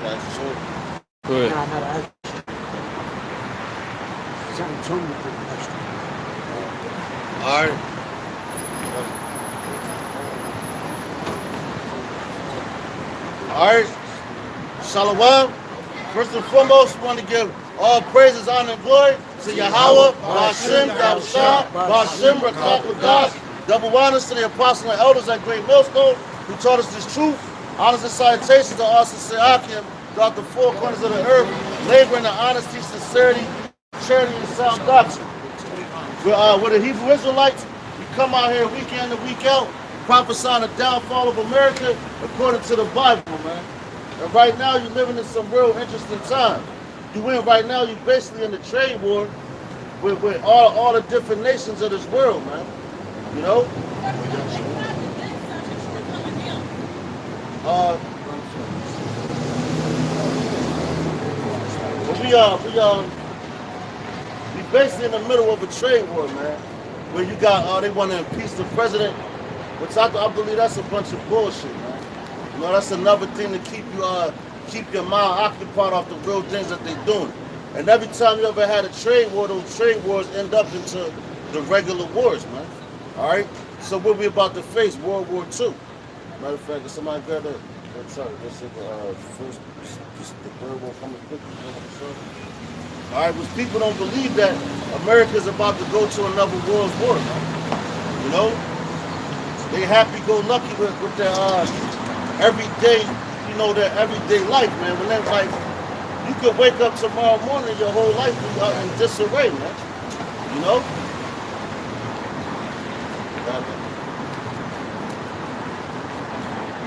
That's true. Go ahead. Nah, not an extra. Something told me to put an extra. All right. All right. Shalom. First and foremost, we want to give all praises, honor, and glory to Yahweh, Hashem, Yahshua, Hashem, Rakakadas. Double honors to the apostles and elders at Great Millstone who taught us this truth. Honors and salutations to all sincere Akim throughout the four corners of the earth, laboring in honesty, sincerity, charity, and sound doctrine. We're the Hebrew Israelites. We come out here week in and week out, prophesying the downfall of America according to the Bible, man. And right now, you're living in some real interesting times. Right now, you're basically in the trade war with all the different nations of this world, man. You know? But we basically in the middle of a trade war, man. Where you got, they want to impeach the president, which I believe that's a bunch of bullshit, man. You know, that's another thing to keep your mind occupied off the real things that they're doing. And every time you ever had a trade war, those trade wars end up into the regular wars, man. All right? So what we about to face? World War II. Matter of fact, if somebody got that, sorry, that's the third one coming quickly. All right, because people don't believe that America's about to go to another world war, man. You know? They happy-go-lucky with their everyday, their everyday life, man. When that's like, you could wake up tomorrow morning, your whole life be in disarray, man. You know?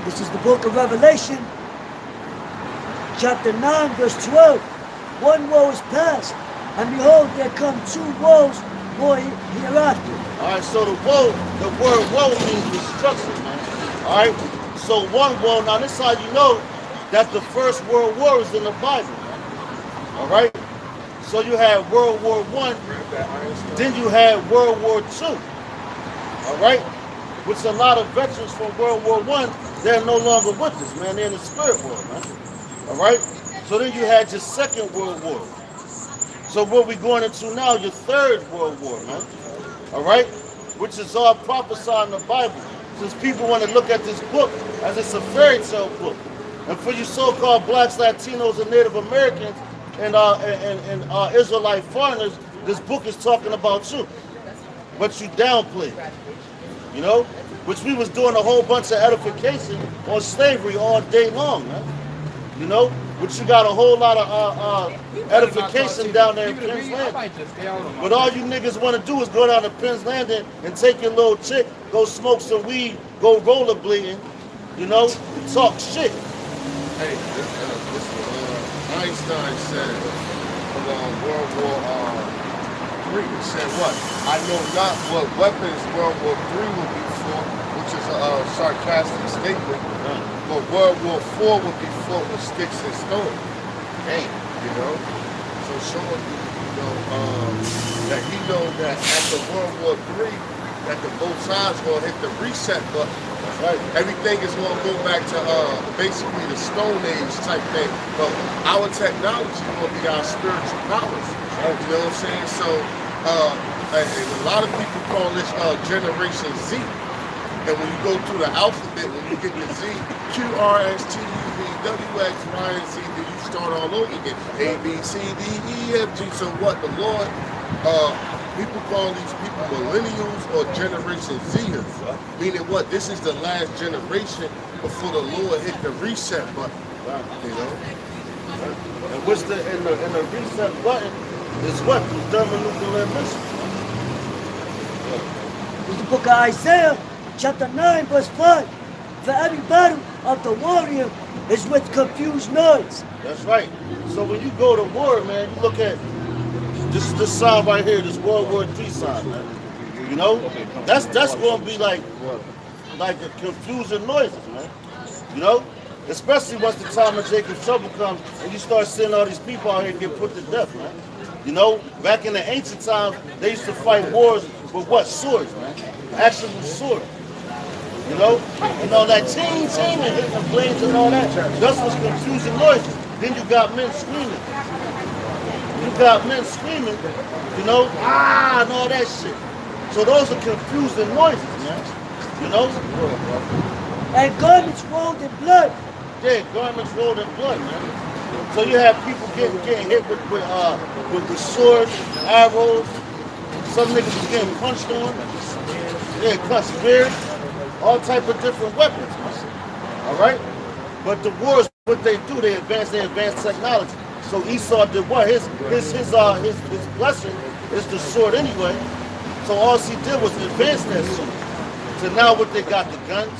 This is the book of Revelation, chapter 9, verse 12. One woe is past, and behold, there come two woes more hereafter. All right, so the word woe means destruction, man. All right, so one woe, now this is how you know that the First World War is in the Bible, man. All right, so you had World War I, then you had World War II. All right, which a lot of veterans from World War I, they're no longer with us, man. They're in the spirit world, man. All right, so then you had your Second World War. So what we're going into now, your Third World War, man. All right, which is all prophesied in the Bible. Since people want to look at this book as it's a fairy tale book, and for you so-called blacks, Latinos, and Native Americans, and Israelite foreigners, this book is talking about you, but you downplay, you know, which we was doing a whole bunch of edification on slavery all day long, man. You know, which you got a whole lot of edification down there in Penn's Landing. But all you niggas want to do is go down to Penn's Landing and take your little chick, go smoke some weed, go rollerblading, you know, and talk shit. Hey, this Einstein said about World War III. He said what? I know not what weapons World War III will be for, which is a sarcastic statement. But World War IV would be fought with sticks and stones. Hey, you know? So showing that he knows that after World War III, that the both sides gonna hit the reset button. That's right. Everything is gonna go back to basically the Stone Age type thing. But our technology is gonna be our spiritual powers. Right. You know what I'm saying? So and a lot of people call this Generation Z. And when you go through the alphabet, when you get the Z, Q, R, S, T, U, V, W, X, Y, and Z, then you start all over again. A, B, C, D, E, F, G. So what? The Lord, people call these people millennials or Generation Zers. Meaning what? This is the last generation before the Lord hit the reset button. You know? And what's the reset button is what? The thermonuclear missile. This is the book of Isaiah, chapter 9, verse 5. For every battle of the warrior is with confused noise. That's right. So when you go to war, man, you look at this sign right here, this World War III sign, man. You know? That's going to be like a confusing noises, man. You know? Especially once the time of Jacob's trouble comes and you start seeing all these people out here get put to death, man. You know? Back in the ancient times, they used to fight wars with what? Swords, man. Actual swords. You know? And all that chain and hitting the blades and all that. That's what's confusing noises. then you got men screaming. You got men screaming, you know, and all that shit. So those are confusing noises, man. You know? And garments rolled in blood. Yeah, garments rolled in blood, man. So you have people getting hit with swords, arrows. Some niggas was getting punched on. Yeah, cut spears, all type of different weapons. All right? But the wars, what they do, they advance technology. So Esau did what? His blessing is the sword anyway. So all he did was advance that sword. So now what they got, the guns,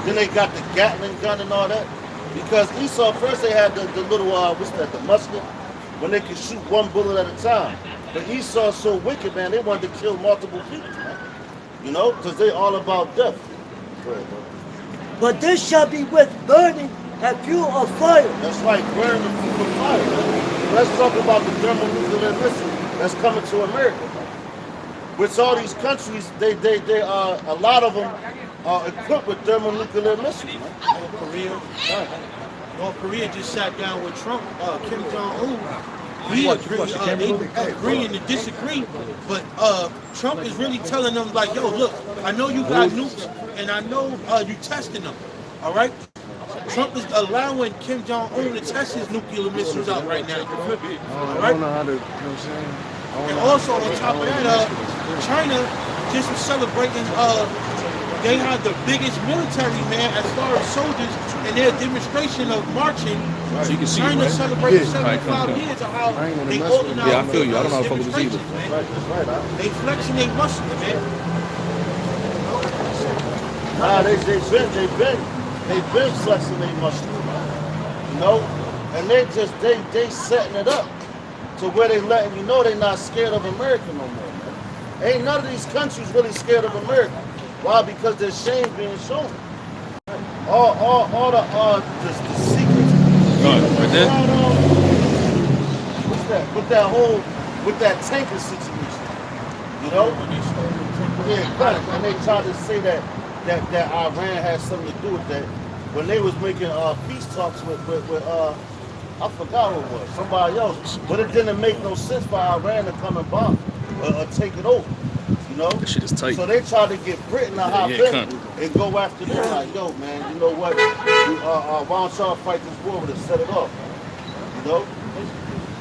then they got the Gatling gun and all that. Because Esau, first they had the little, the musket, when they could shoot one bullet at a time. But Esau's so wicked, man, they wanted to kill multiple people, man. You know, because they all about death. But this shall be with burning and fuel of fire. That's right, burning the fuel of fire. Man. Let's talk about the thermonuclear missile that's coming to America. Which all these countries, they a lot of them are equipped with thermonuclear missiles. North Korea just sat down with Trump, Kim Jong-un. We agreeing to disagree, but Trump is really telling them like, yo, look, I know you got nukes, and I know you testing them, all right? Trump is allowing Kim Jong-un to test his nuclear missiles out right now, all right? And also on top of that, China just was celebrating, they had the biggest military, man, as far as soldiers, and their demonstration of marching. So you can see China right? celebrated 75 years of how they organized. Yeah, I feel you. I don't know how to fuck with this either. They flexing their muscles, man. Nah, they've been flexing their muscles, you know, and they setting it up to where they letting you know they're not scared of America no more, man. Ain't none of these countries really scared of America. Why? Because there's shame being shown. All the secrets. Right there. What's that? With that tanker situation, you know? Yeah, got it. And they tried to say that Iran has something to do with that when they was making peace talks with I forgot who it was, somebody else. But it didn't make no sense for Iran to come and bomb or take it over. You know? That shit is tight. So they tried to get Britain to hop in and go after them. Like, yo, man, you know what? Why don't y'all fight this war with us, set it off? You know?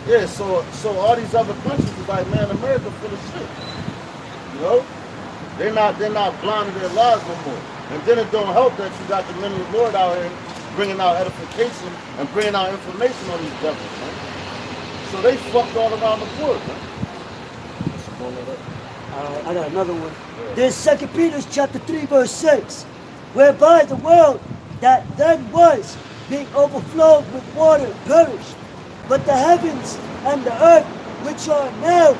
Yeah, so all these other countries is like, man, America full of shit. You know? They're not blind to their lives no more. And then it don't help that you got the men of the Lord out here bringing out edification and bringing out information on these devils, man. So they fucked all around the world, man. I got another one. There's 2 Peter chapter 3, verse 6, whereby the world that then was, being overflowed with water, perished. But the heavens and the earth, which are now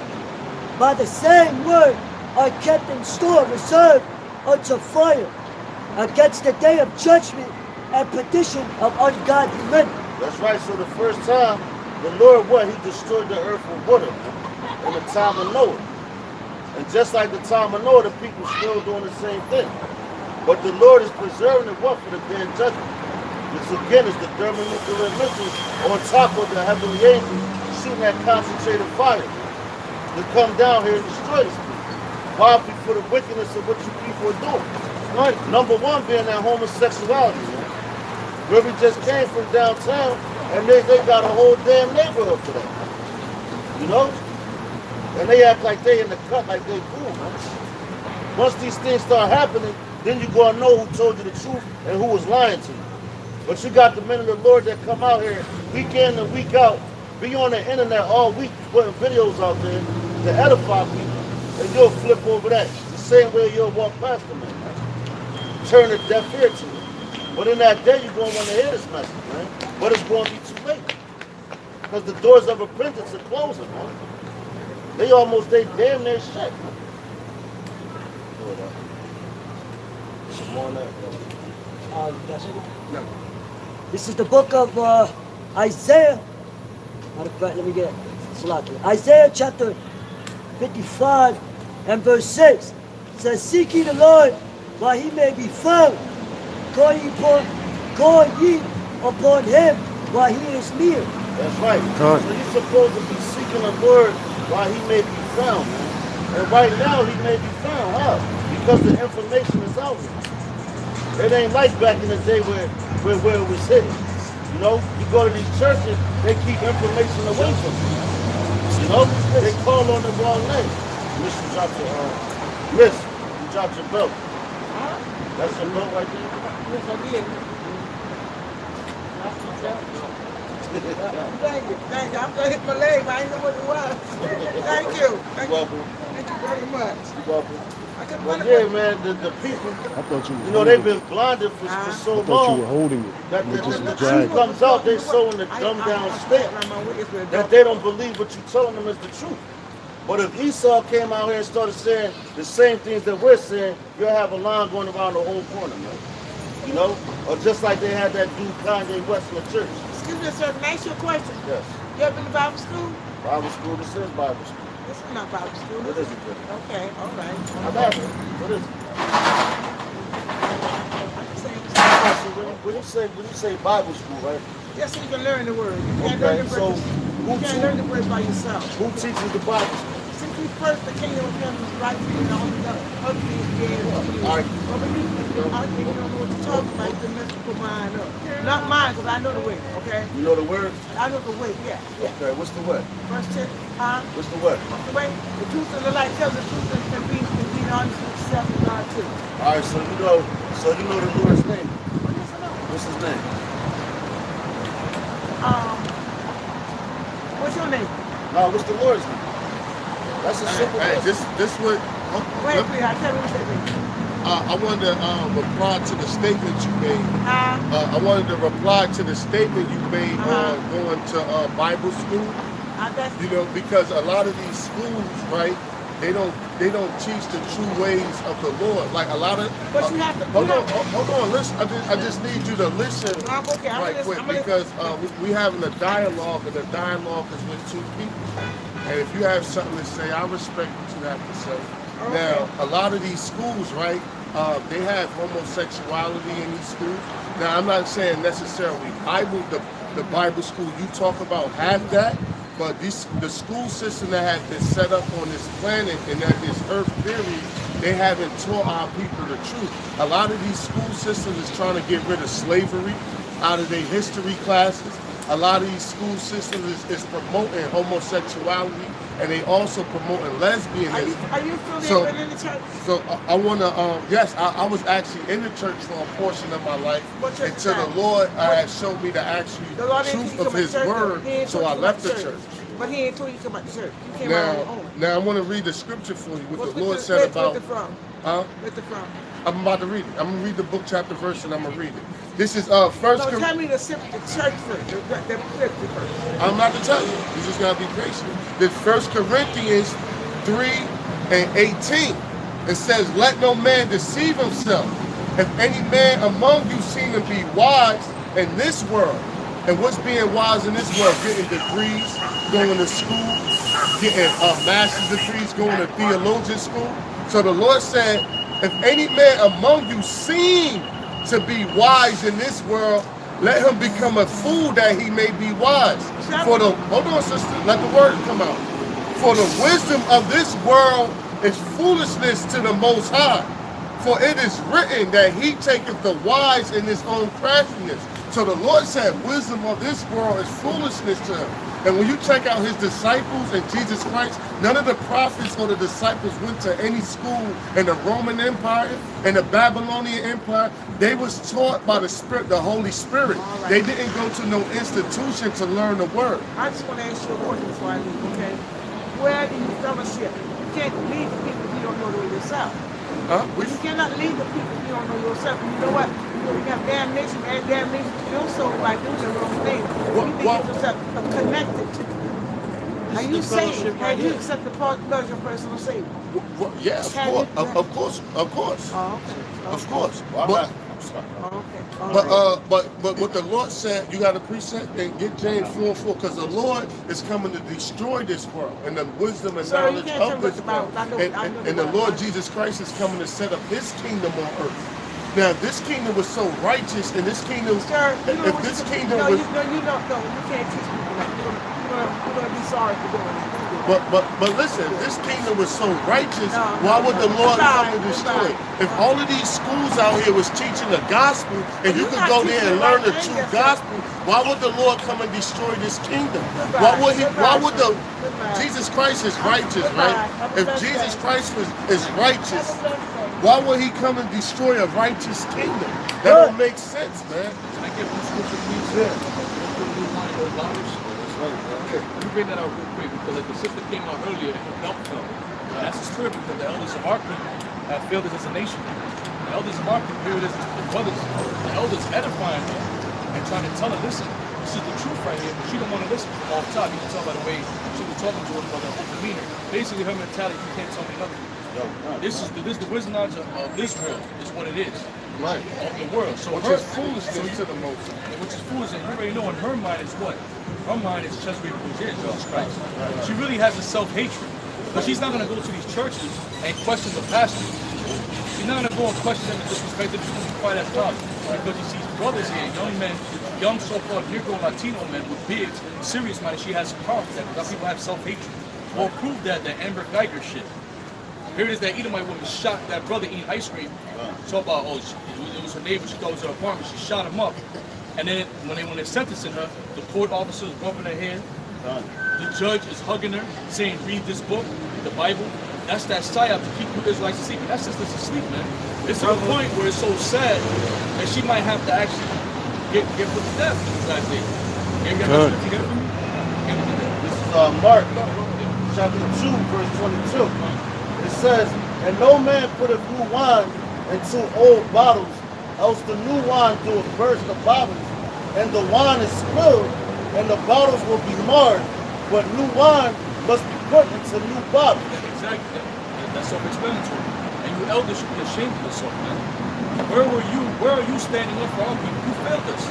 by the same word, are kept in store, reserved unto fire, against the day of judgment and perdition of ungodly men. That's right. So the first time, the Lord, He destroyed the earth with water, man, in the time of Noah. And just like the time of Noah, the people still doing the same thing. But the Lord is preserving it, for the day of judgment. Which again is the thermonuclear missiles on top of the heavenly angels shooting that concentrated fire to come down here and destroy this people. Why? For the wickedness of what you people are doing. Right? Number one being that homosexuality. Man. Where we just came from downtown, and they got a whole damn neighborhood for that. You know? And they act like they in the cut, like they cool, man. Once these things start happening, then you gonna know who told you the truth and who was lying to you. But you got the men of the Lord that come out here week in and week out, be on the internet all week putting videos out there to edify people, and you'll flip over that. The same way you'll walk past them, man. Turn a deaf ear to it. But in that day, you're going to want to hear this message, man. But it's going to be too late. Because the doors of repentance are closing, man. They damn near shut. Some more on that. That's it? No. This is the book of Isaiah. Matter of fact, let me get it. Isaiah chapter 55 and verse 6 says, seek ye the Lord while he may be found. Call ye upon him while he is near. That's right. Con. So he's supposed to be seeking the Lord while he may be found, man. And right now he may be found. How? Because the information is out there. It ain't like back in the day where it was hidden. You know, you go to these churches, they keep information away from you. You know, they call on the wrong name. Miss, you dropped your Miss, you dropped your belt. That's your belt right there. Yes, I did. Thank you. Thank you. I'm gonna hit my leg, but I didn't know what it was. Thank you. Thank You're you. welcome. Thank you very much. You're welcome. I couldn't Well, run yeah, it. man, the people, I thought you were you know, they've holding been blinded for so it. I thought you long were holding it. that You the just truth dragging it. comes out, they so in the dumbed down state that they don't believe what you're telling them is the truth. But if Esau came out here and started saying the same things that we're saying, you'll have a line going around the whole corner, man. You know? Or just like they had that dude Kanye West in the church. Excuse me, sir. Can I ask you a question? Yes. You ever been to Bible school? Bible school, this is Bible school. This is not Bible school. What is it then? Okay, all right. I got it. What is it? When you say Bible school, right? Yes, so you can learn the word. You can't Okay, learn the so word. You can't learn the word by yourself. who teaches the Bible school? Seek ye first the kingdom of heaven is right and all the other things being All right. Over you, I think you don't know what you're talking about. You can mess with mine up. Not mine, because I know the way, okay? You know the word? I know the way, yeah. Okay, what's the what? First 10, huh? What's the what? What's the way? The truth and the light tells the truth and can be honest with yourself and God too. All right, so you know the Lord's name. Yes or no? What's his name? What's your name? No, what's the Lord's name? That's a simple Hey, question. this what Wait, wait, I tell you what that means. I wanted to reply to the statement you made. I wanted to reply to the statement you made going to Bible school. You know, because a lot of these schools, right? They don't teach the true ways of the Lord. Like a lot of. But you have to. Hold on. Listen. I just need you to listen Okay, right quick because we having a dialogue, and the dialogue is with two people. And if you have something to say, I respect what you have to say. Okay. Now, a lot of these schools, right? They have homosexuality in these schools. Now, I'm not saying necessarily the Bible school you talk about have that. But the school system that has been set up on this planet and at this earth theory, they haven't taught our people the truth. A lot of these school systems is trying to get rid of slavery out of their history classes. A lot of these school systems is promoting homosexuality, and they also promoting lesbianism. Are you affiliated in the church? So I want to, yes, I was actually in the church for a portion of my life until the Lord had showed me the actual truth of His word, so I left the church. But He ain't told you to come out the church. You came out on your own. Now I want to read the scripture for you, what the Lord Where's said about. Where's it from? Huh? Where's it from? I'm about to read it. I'm going to read the book, chapter, verse, and I'm going to read it. This is first. No, tell me the church first. The scripture first. I'm about to tell you. You just got to be patient. This 1 Corinthians 3 and 18. It says, let no man deceive himself. If any man among you seem to be wise in this world, and what's being wise in this world? Getting degrees, going to school, getting master's degrees, going to theologian school. So the Lord said, if any man among you seem to be wise in this world, let him become a fool that he may be wise. Hold on, sister, let the word come out. For the wisdom of this world is foolishness to the Most High. For it is written that he taketh the wise in his own craftiness. So the Lord said wisdom of this world is foolishness to him. And when you check out his disciples and Jesus Christ, none of the prophets or the disciples went to any school in the Roman Empire and the Babylonian Empire. They was taught by the Spirit, the Holy Spirit. Right. They didn't go to no institution to learn the word. I just want to ask you a question before I leave, okay? Where do you fellowship? You can't lead the people if you don't know the way yourself. Huh? You cannot lead the people if you don't know yourself. And you know what? You have damnation and damnation to your soul by doing the wrong thing. You think yourself connected to it. Are you saved? Have you accepted the blood of your personal Savior? Yeah, of course. Oh, okay. Of course. But, but what the Lord said, you got to precept and get James 4:4, because the Lord is coming to destroy this world and the wisdom and knowledge of this world. And the Lord Jesus Christ is coming to set up his kingdom on earth. Now, this kingdom was so righteous, and this kingdom, Sir, you know if what this you kingdom no, was, you can't teach people that. You're gonna be sorry for doing that. but listen, this kingdom was so righteous. No, why would the Lord come to goodbye, destroy it? goodbye. If all of these schools out here was teaching the gospel, and you You're could not go there teaching and the learn right the thing, true yes, sir. gospel, why would the Lord come and destroy this kingdom? Goodbye, Why would he? Why goodbye, would the goodbye. Jesus Christ is righteous, Goodbye. right? Have a If blessed Jesus day. Christ is righteous, Have a blessed day. why would he come and destroy a righteous kingdom? That Good. don't make sense, man. Can I give one scripture, please? Yeah. Let me bring that out real quick because like the sister came out earlier and helped them. And that's the spirit because the elders of our people have failed us as a nation. The elders of our people, here it is, the brothers, the elders edifying them and trying to tell her, listen, this is the truth right here, but she don't want to listen from off top. You can tell by the way she was talking to her about the whole demeanor. Basically, her mentality, you can't tell me nothing. This is the wisdom of Israel, is what it is. Right. Of the world. So Which her is foolishness to the most. which is foolish, and you already know in her mind is what? Her mind is just Jesus Christ. She really has a self-hatred. But she's not going to go to these churches and question the pastor. She's not going to go and question them and disrespect them. She's going to be quiet as possible. Because you see brothers here, young men, young so-called Negro Latino men with beards, serious minded, she has a problem with that because people have self-hatred. Or prove that Amber Geiger shit. Here it is, that Edomite woman shot that brother eating ice cream. Talk about, oh, it was her neighbor, she thought it was her apartment, she shot him up. And then when they're sentencing her, the court officer is rubbing her hand. The judge is hugging her, saying, read this book, the Bible. That's that psyop to keep you Israelites asleep. And that's just asleep, man. It's to the point where it's so sad that she might have to actually get put to death in these last days. You got that scripture there for me? This is Mark chapter 2, verse 22. It says, and no man putteth new wine into old bottles, else the new wine doeth burst the bottles, and the wine is spilled, and the bottles will be marred. But new wine must be put into new bottles. Exactly. That's self-explanatory. And you elders should be ashamed of yourself, man. Where were you? Where are you standing up for our people? You failed us.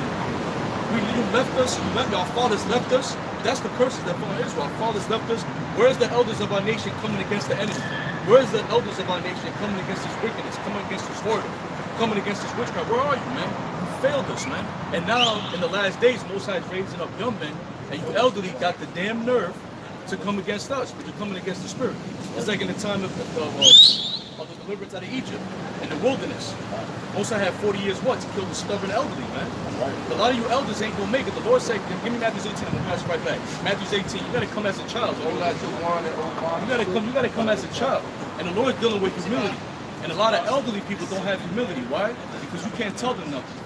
You left us. Our fathers left us. That's the curses that fall on Israel. Our fathers left us. Where's the elders of our nation coming against the enemy? Where's the elders of our nation coming against this wickedness, coming against this whoredom, coming against this witchcraft? Where are you, man? You failed us, man. And now, in the last days, Most High is raising up young men, and you elderly got the damn nerve to come against us, but you're coming against the spirit. It's like in the time of the deliverance out of Egypt, in the wilderness. Most High had 40 years, what? To kill the stubborn elderly, man. A lot of you elders ain't gonna make it. The Lord said, give me Matthew 18, I'm gonna pass it right back. Matthew 18, you gotta come as a child. You gotta come as a child. And the Lord's dealing with humility. And a lot of elderly people don't have humility. Why? Because you can't tell them nothing.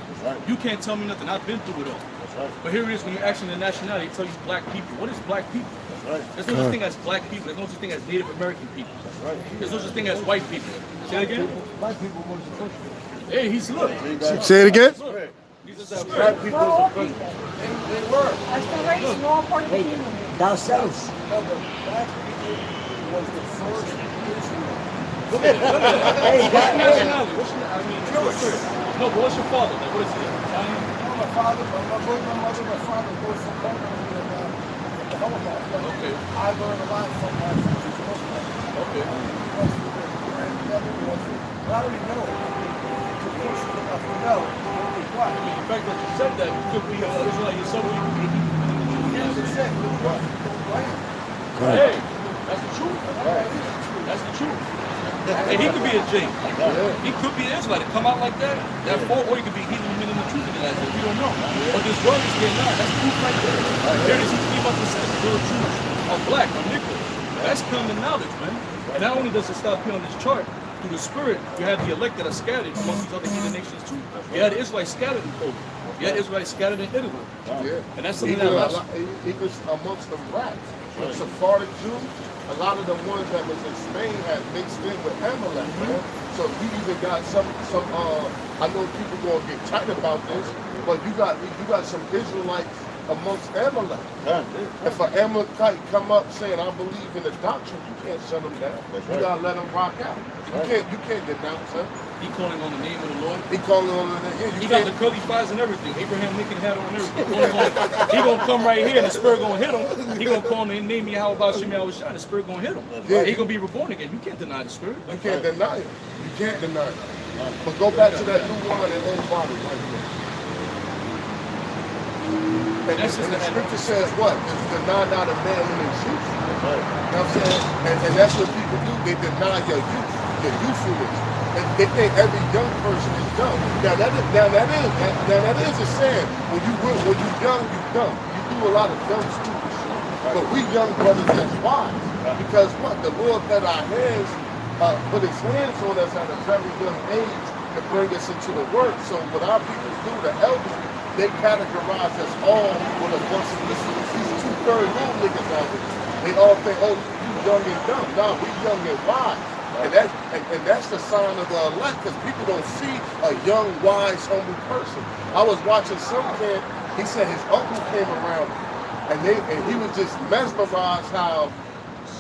You can't tell me nothing. I've been through it all. But here it is, when you're asking the nationality, they tell you black people. What is black people? There's no such thing as black people. There's no such thing as Native American people. There's no such thing as white people. Say it again? Black people was the first one. Hey, he's look. Say it again. Look. These are the Black people For all is the first. people. They were. That's the race, more important than human. Thou saidst. No, but black people was the first Israel. Look at it. Look at it. Hey, What's that- your nationality? I mean, Jewish. No, but what's your father? Like, what is he? Italian? My father, my mother, my father both from Poland and the Holocaust. Okay. I learned a lot from my father's Muslim. Okay. But I already know. To push it enough to know. What? I mean, the fact that you said that, you could be Israelite yourself, you could be Yes, it said, what? Hey, that's the truth. That's the truth. And he could be a J. He could be an Israelite. Come out like that, or he could be healing men in the truth in the last days. We don't know. But this world is getting out. That's proof right there. There it is. He came up and said the real Jews are black, are Negro. That's common knowledge, man. And not only does it stop here on this chart, through the spirit, you have the elect that are scattered amongst these other heathen nations too. You had the Israelites scattered in Poland. You had Israelites scattered in Italy. Yeah. And that's something Even, that even amongst the blacks, the Sephardic Jews, a lot of the ones that was in Spain had mixed in with Amalek, man. So you even got some. I know people gonna get tight about this, but you got some Israelites amongst Amalek. If an Amalekite come up saying, I believe in the doctrine, you can't shut them down. You gotta let them rock out. You can't denounce him. he calling on the name of the Lord. He calling on the name. He got the curly fries and everything. Abraham Lincoln hat on everything. He gonna come right here and the spirit gonna hit him. He gonna call him and name me how about Shemi Awashai. The spirit gonna hit him. Yeah. He gonna be reborn again. You can't deny the spirit. You can't deny it. You can't deny it. But go back to that new wine and old bottle right there. And the scripture says what? Deny not a man in his youth. Right. You know what I'm saying? And that's what people do. They deny your youth, your youthfulness. And they think every young person is dumb. Now that is a saying. When you young, you dumb. You do a lot of dumb, stupid shit. But we young brothers that's wise. Because what? The Lord let our hands put his hands on us at a very young age to bring us into the work. So what our people do, the elders, they categorize us all with a bunch of these 2/3 little niggas out there. They all think, oh, you young and dumb. No, we young and wise. And that's the sign of the elect, because people don't see a young, wise, humble person. I was watching some kid, he said his uncle came around and he was just mesmerized how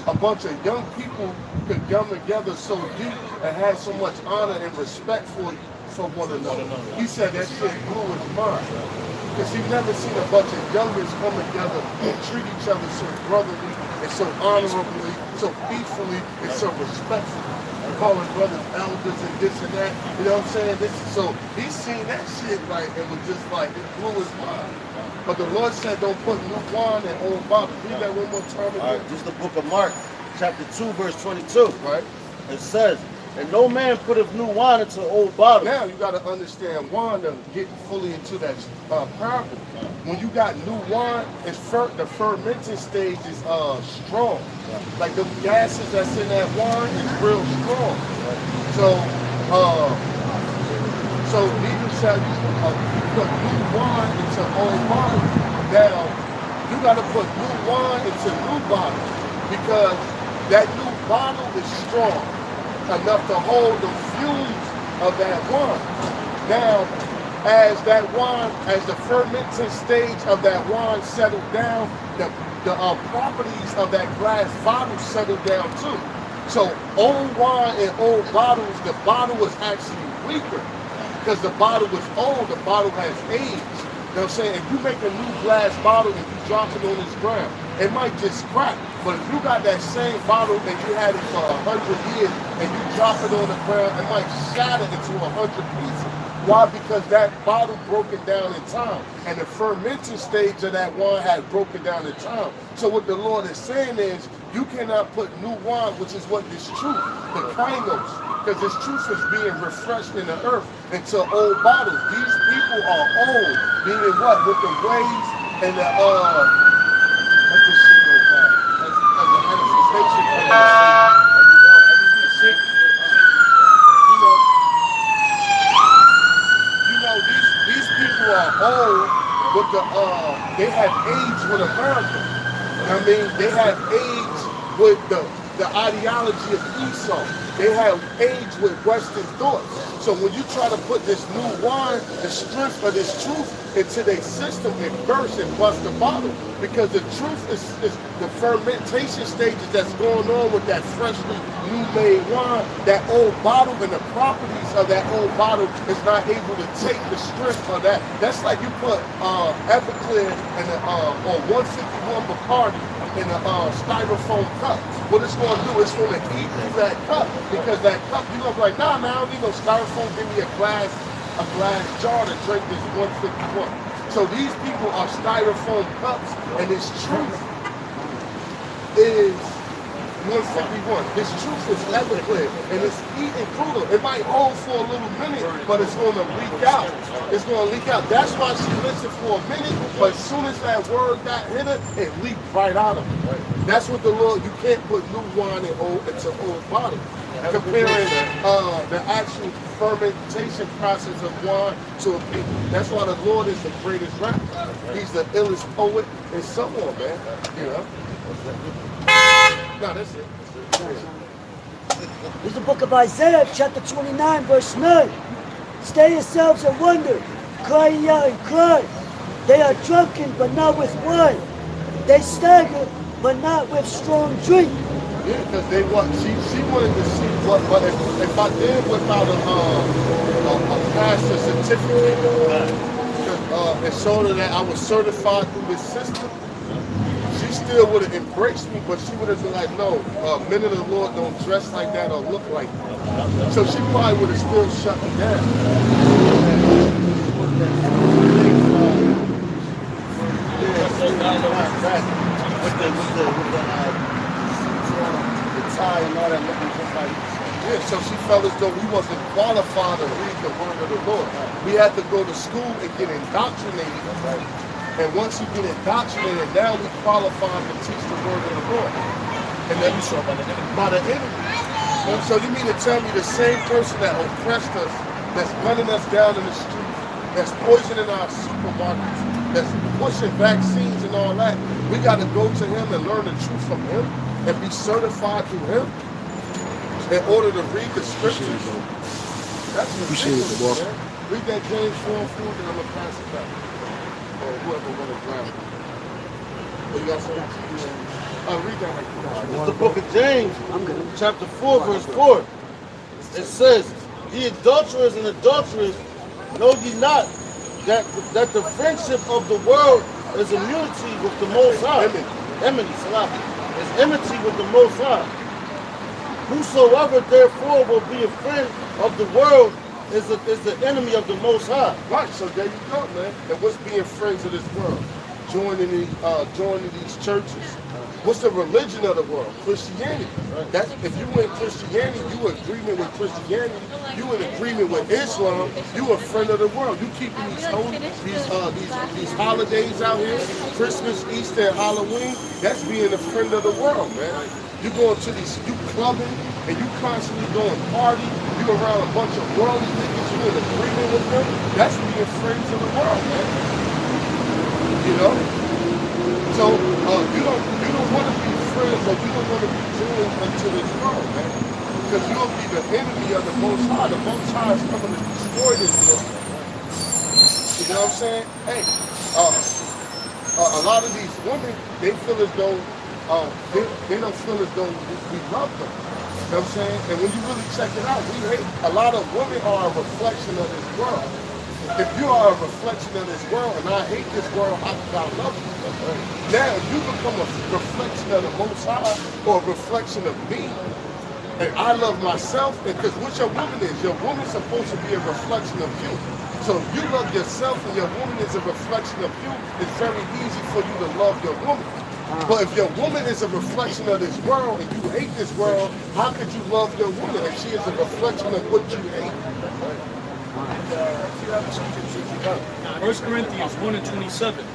a bunch of young people could come together so deep and have so much honor and respect for one another. He said that shit blew his mind. Because he's never seen a bunch of youngers come together and treat each other so brotherly and so honorably, so peacefully, and so respectfully. Calling brothers elders and this and that. You know what I'm saying? So he's seen that shit right and was just like, it blew his mind. But the Lord said don't put new wine in old bottles. Read that one more time again. All right, this is the book of Mark, chapter 2, verse 22. Right? It says, and no man putteth new wine into old bottles. Now you got to understand wine to get fully into that parable. When you got new wine, the fermenting stage is strong. Like the gases that's in that wine is real strong. So needless to tell you, you put new wine into old bottles. Now you got to put new wine into new bottles because that new bottle is strong enough to hold the fumes of that wine. Now, as the fermenting stage of that wine settled down, the properties of that glass bottle settled down too. So old wine in old bottles, the bottle was actually weaker because the bottle was old, the bottle has aged. You know what I'm saying? If you make a new glass bottle and you drop it on this ground, it might just crack. But if you got that same bottle and you had it for 100 years and you drop it on the ground, it might shatter into 100 pieces. Why? Because that bottle broken down in time. And the fermenting stage of that wine had broken down in time. So what the Lord is saying is, you cannot put new wine, which is what this truth, the kainos, because this truth is being refreshed in the earth into old bottles. These people are old, meaning what? With the ways and the what this shit go back? As the manifestation of these people are old with they have age with America. I mean, they have age with the ideology of Esau. They have age with Western thoughts. So when you try to put this new wine, the strength of this truth into their system, it bursts and busts the bottle. Because the truth is the fermentation stages that's going on with that freshly new made wine. That old bottle and the properties of that old bottle is not able to take the strength of that. That's like you put Everclear and or 151 Bacardi in a styrofoam cup. What it's going to do, it's going to eat through that cup, because that cup, you're going to be like, nah, man, I don't need no styrofoam. Give me a glass jar to drink this 151. So these people are styrofoam cups, and this truth is 151. This truth is Everclear, and it's eating through them. It might hold for a little minute, but it's going to leak out. It's going to leak out. That's why she listened for a minute, but as soon as that word got hit her, it leaked right out of her. Right? That's what the Lord, you can't put new wine into old bottles. Comparing the actual fermentation process of wine to a people. That's why the Lord is the greatest rapper. He's the illest poet and so on, man. You know? No, that's it. This is the book of Isaiah, chapter 29, verse 9. Stay yourselves and wonder, cry ye out and cry. They are drunken, but not with wine. They stagger, but not with strong drink. Yeah, because they want. She wanted to see what. But if I did without a pastor certificate, and showed her that I was certified through this system, she she still would have embraced me, but she would have been like, no, men of the Lord don't dress like that or look like that. So she probably would have still shut me down. The tie and all that looking just like. Yeah, so she felt as though we wasn't qualified to read the word of the Lord. We had to go to school and get indoctrinated. And once you get indoctrinated, now we qualified to teach the word of the Lord. And then by the enemy. And so you mean to tell me the same person that oppressed us, that's gunning us down in the street, that's poisoning our supermarkets, that's pushing vaccines and all that, we got to go to him and learn the truth from him and be certified through him in order to read the scriptures? That's ridiculous, man. Read that James 4:4, and I'm going to pass it back. Or whoever want to grab it. What you got something? Read that right there. It's the book of James, chapter 4, verse 4. It says, "Ye adulterers and adulterers, know ye not that the friendship of the world is enmity with the Most High." Enmity, Salah. It's enmity with the Most High. "Whosoever therefore will be a friend of the world is the enemy of the Most High." Right, so there you go, man. And what's being friends of this world? Joining these churches. What's the religion of the world? Christianity. That's, if you in Christianity, you in agreement with Christianity, you in agreement with Islam, you a friend of the world. You keeping these holidays out here, Christmas, Easter, and Halloween, that's being a friend of the world, man. You going to you clubbing, and you constantly going party, you around a bunch of worldly niggas, you in agreement with them, that's being friends of the world, man. You know? So you don't want to be friends, or you don't want to be joined into this world, man. Because you'll be the enemy of the Most High. The Most High is coming to destroy this world. You know what I'm saying? Hey, a lot of these women, they feel as though they don't feel as though we love them. You know what I'm saying? And when you really check it out, we hate. A lot of women are a reflection of this world. If you are a reflection of this world, and I hate this world, how can I love you? Now, if you become a reflection of the Most High, or a reflection of me, and I love myself, because what your woman is supposed to be a reflection of you. So if you love yourself and your woman is a reflection of you, it's very easy for you to love your woman. But if your woman is a reflection of this world and you hate this world, how could you love your woman if she is a reflection of what you hate? 1 Corinthians 1:27.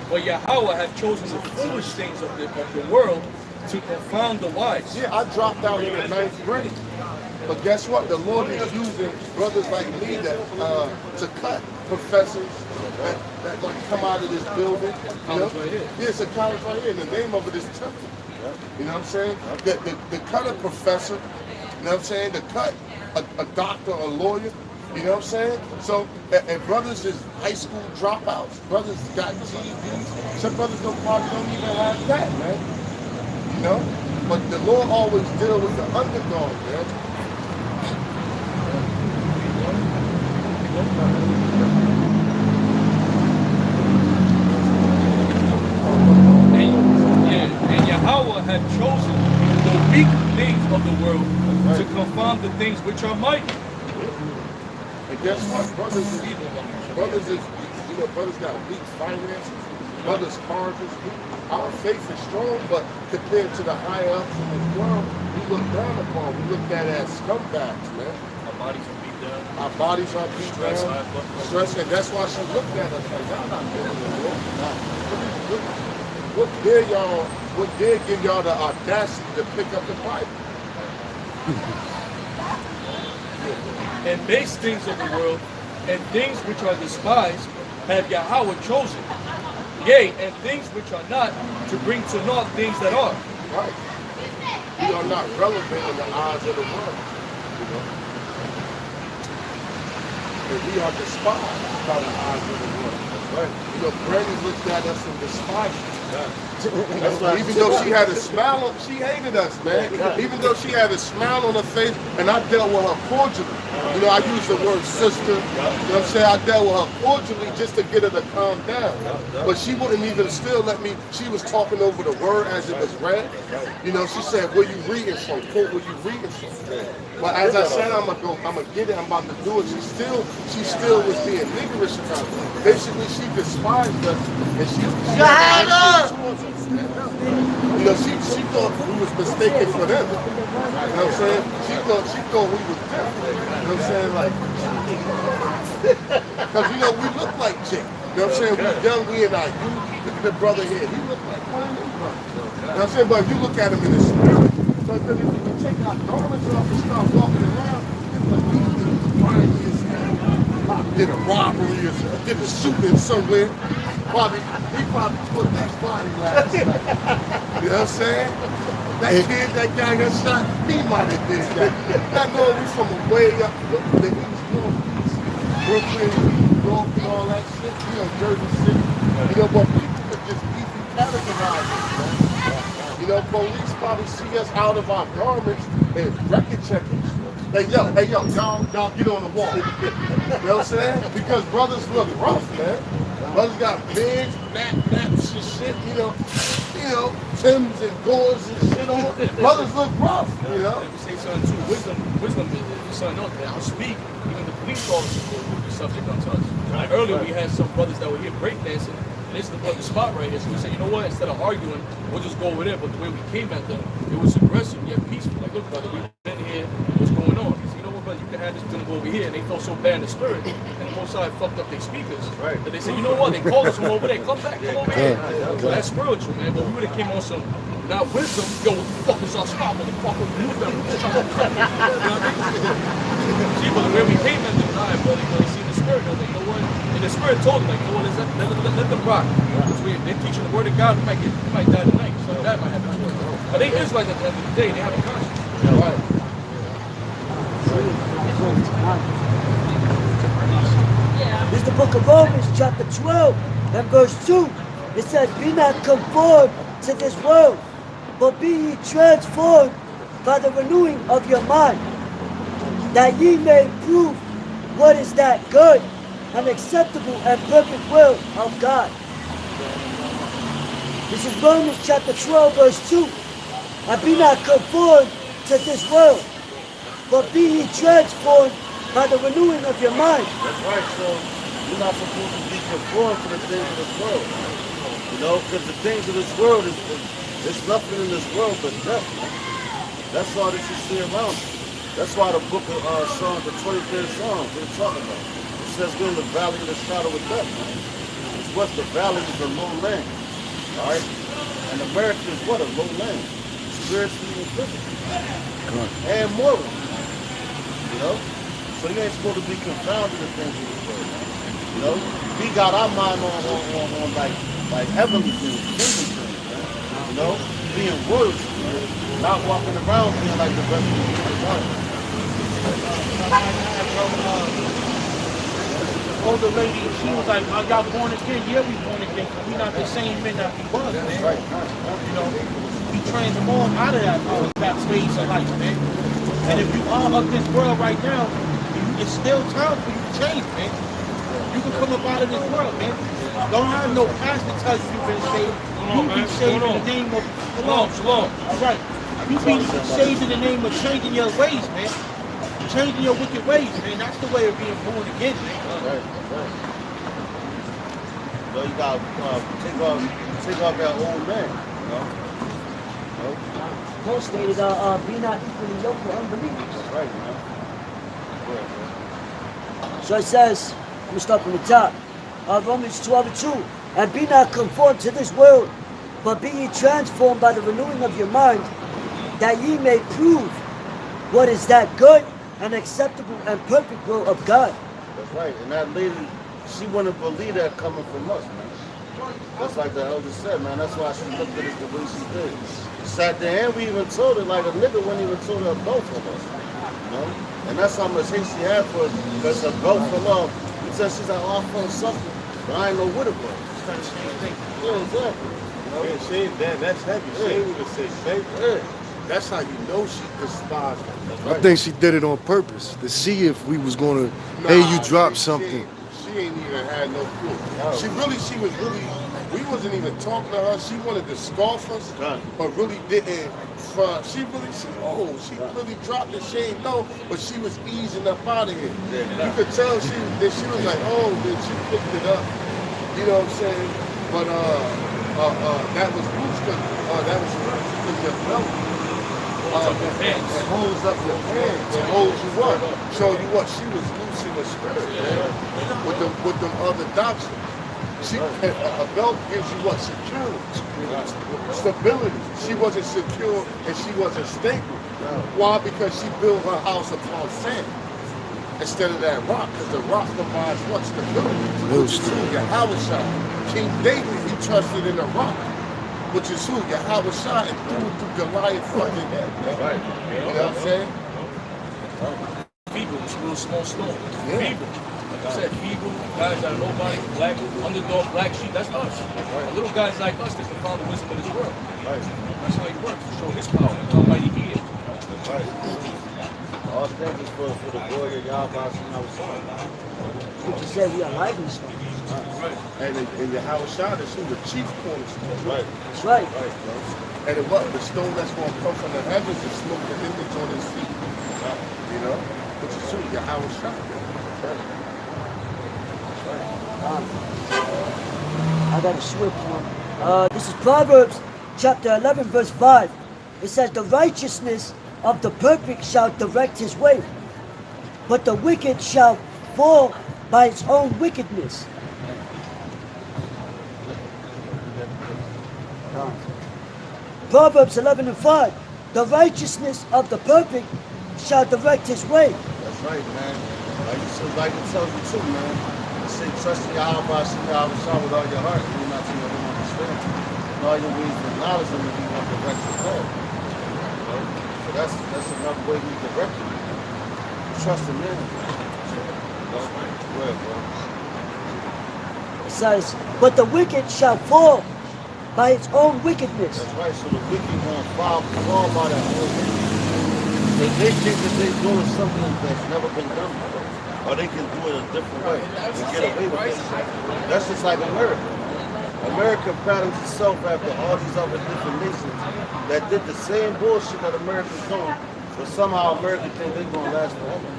But Yahweh hath chosen the foolish things of the world to confound the wise. Yeah, I dropped out in the 9th grade. But guess what? The Lord is using brothers like me that to cut professors that come out of this building. You know? Yeah, it's a college right here in the name of it is temple. You know what I'm saying? The cut a professor, you know what I'm saying? The cut a doctor, a lawyer. You know what I'm saying? So, and brothers is high school dropouts. Brothers got GEDs. Some brothers don't even have that, man. You know? But the Lord always deals with the underdog, man. And Yahweh had chosen the weak things of the world to confound the things which are mighty. And guess what? Brothers got weak finances. Brothers' cars is weak. Our faith is strong, but compared to the higher ups in this world, we look down upon. We look at as scumbags, man. Our bodies are beat down. Our bodies are beat down. Stress, and that's why she looked at us like, y'all not doing it, Lord. What dare give y'all the audacity to pick up the Bible? And base things of the world, and things which are despised, have Yahweh chosen. Yea, and things which are not, to bring to naught things that are. Right. We are not relevant in the eyes of the world. You know? And we are despised by the eyes of the world. Right. You know, Granny looked at us and despised us. Even though she had a smile, she hated us, man. Even though she had a smile on her face, and I dealt with her cordially. You know, I use the word sister. You know what I'm saying? I dealt with her cordially just to get her to calm down. But she wouldn't even still let me, she was talking over the word as it was read. You know, she said, where you reading from? Quote, where you reading from? But as I said, I'm gonna get it, I'm about to do it. She still was being vigorous about it. Basically, she despised us and she had towards us. You know, she thought we was mistaken for them. You know what I'm saying? She thought we was them. You know what I'm saying? Like, because you know, we look like Jake. You know what I'm saying? We're young, we in our youth. Look at the brother here. He look like one of them brothers. You know what I'm saying? But if you look at him in the spirit, so then if we take our garments off and start walking around, it's like we did a robbery or did a shooting somewhere. He probably put that body last night. You know what I'm saying? That kid, that guy got shot, he might have did that. That know we from way up the East Northeast, Brooklyn, York, and all that shit. You know, Jersey City. You know, but people could just easily categorize us, man. You know, police probably see us out of our garments and record checkers. Hey yo, y'all get on the wall. You know what I'm saying? Because brothers look rough, man. Brothers got bigs, naps and shit, you know, Timbs and Gores and shit on. Brothers look rough, you know. Let me say something too. Wisdom is something else. I'll speak. Even the police officers will be subject unto us. Like earlier, we had some brothers that were here breakdancing. This is the spot right here. So we said, you know what? Instead of arguing, we'll just go over there. But the way we came at them, it was aggressive yet peaceful. Like, look, brother, we've been here. What's going on? He said, you know what, brother? You can have this building over here. And they felt so bad in the spirit. And the most side fucked up their speakers. Right. That they said, you know what? They called us from over there. Come back. Come over here. So that's spiritual, man. But we would have came on some. Now wisdom, yo, what the fuck is our spot, motherfucker? Move them. You know what I mean? See, but where we came at them, nah, brother, you know, they see the spirit, you know what? And the spirit told them, like, you know what, let them rock. Because they're teaching the word of God, we might die tonight. So that might happen to us. But they is like at the end of the day, they have a conscience. Yeah, right. This is the book of Romans, chapter 12, and verse 2. It says, be not conformed to this world, but be ye transformed by the renewing of your mind, that ye may prove what is that good and acceptable and perfect will of God. This is Romans chapter 12, verse 2. And be not conformed to this world, but be ye transformed by the renewing of your mind. That's right, so you're not supposed to be conformed to the things of this world. You know, because the things of this world there's nothing in this world but death, man. That's all that you see around you. That's why the book of Psalms, the 23rd Psalm, what it's talking about. It says we're in the valley of the shadow of death, man. It's what the valley is a low land. Alright? And America is what? A low land. Spiritually and physically. And morally. You know? So you ain't supposed to be confounded in things of this world. You know? We got our mind on like heavenly things, kingdom things, man. You know? Being royalty, not walking around being like the rest of the people. Older lady, she was like, "Are y'all born again?" Yeah, we born again. We not the same men that we was, man. Right. You know, we transform out of that phase of life, man. And if you are of this world right now, it's still time for you to change, man. You can come up out of this world, man. Don't have no pastor tell you you've been saved. You be saved in the name of Shalom. All right. You be saved in the name of changing your ways, man. Changing your wicked ways, man. That's the way of being born again, man. Right. So you gotta take off that old man, you know? Paul stated, be not equally yoked with unbelievers. That's right, man. So it says, let me start from the top. Romans 12:2. And be not conformed to this world, but be ye transformed by the renewing of your mind, that ye may prove what is that good and acceptable and perfect will of God. That's right. And that lady, she wouldn't believe that coming from us, man. That's like the elder said, man. That's why she looked at us the way she did. She sat there and we even told her, like a nigga wouldn't even told her both of us. You know? And that's how much hate she had for us, because her both for love. Because she's like, oh, I felt something, but I ain't know what it was. It's kind of same thing. Yeah, exactly. You know? Yeah, shame, damn, that's heavy. Shame would have said shame. Yeah. That's how you know she despised him. I think she did it on purpose to see if we was gonna. Hey, you dropped something. She ain't even had no clue. She was really. We wasn't even talking to her. She wanted to scoff us, but really didn't. She really dropped it. She ain't know, but she was easing up out of here. You could tell she was like, oh, then she picked it up. You know what I'm saying? But that was Roots, because your belt it holds up your pants. It holds you up. Show you what she was loosing the spirit, with them other doctrines. A belt gives you what? Security. Stability. She wasn't secure and she wasn't stable. Why? Because she built her house upon sand instead of that rock, because the rock provides what? Stability. Which is who? Yahweh. King David, he trusted in the rock, which is who? Yahweh, and threw it through Goliath's fucking head. Right. You know what I'm saying? Feeble, it's a real small stone. Feeble. Like I said, feeble, guys that are nobody, black, underdog, black sheep, that's us. Right. Little guys like us that can follow the wisdom of this world. Right. That's how he works, to show his power, how mighty he is. Right. All things is for the glory of Yahweh and our son. Scripture said we are lively stones. Right. And Yahweh is who? The chief cornerstone. Right. That's right. Right, bro. And what? The stone that's going to come from the heavens is smoke the image on his feet. You know? Which is who? Yahweh. Right. I got a swift one. This is Proverbs chapter 11, verse 5. It says, the righteousness of the perfect shall direct his way, but the wicked shall fall by its own wickedness. Proverbs 11 and 5. The righteousness of the perfect shall direct his way. That's right, man. Like it tells you too, man. Say, trust in Yahweh, with all your heart, and you're not to your own understanding. In all your ways, acknowledge him, and he won't direct your path. So that's another way we direct him. Trust in him. Go ahead, bro. It says, but the wicked shall fall by its own wickedness. That's right, so the wicked won't fall by that own wickedness. They think that they're doing something that's never been done before. Or they can do it a different way and get away with it. That's just like America. America patterns itself after all these other different nations that did the same bullshit that America's doing, but somehow America think they're going to last forever.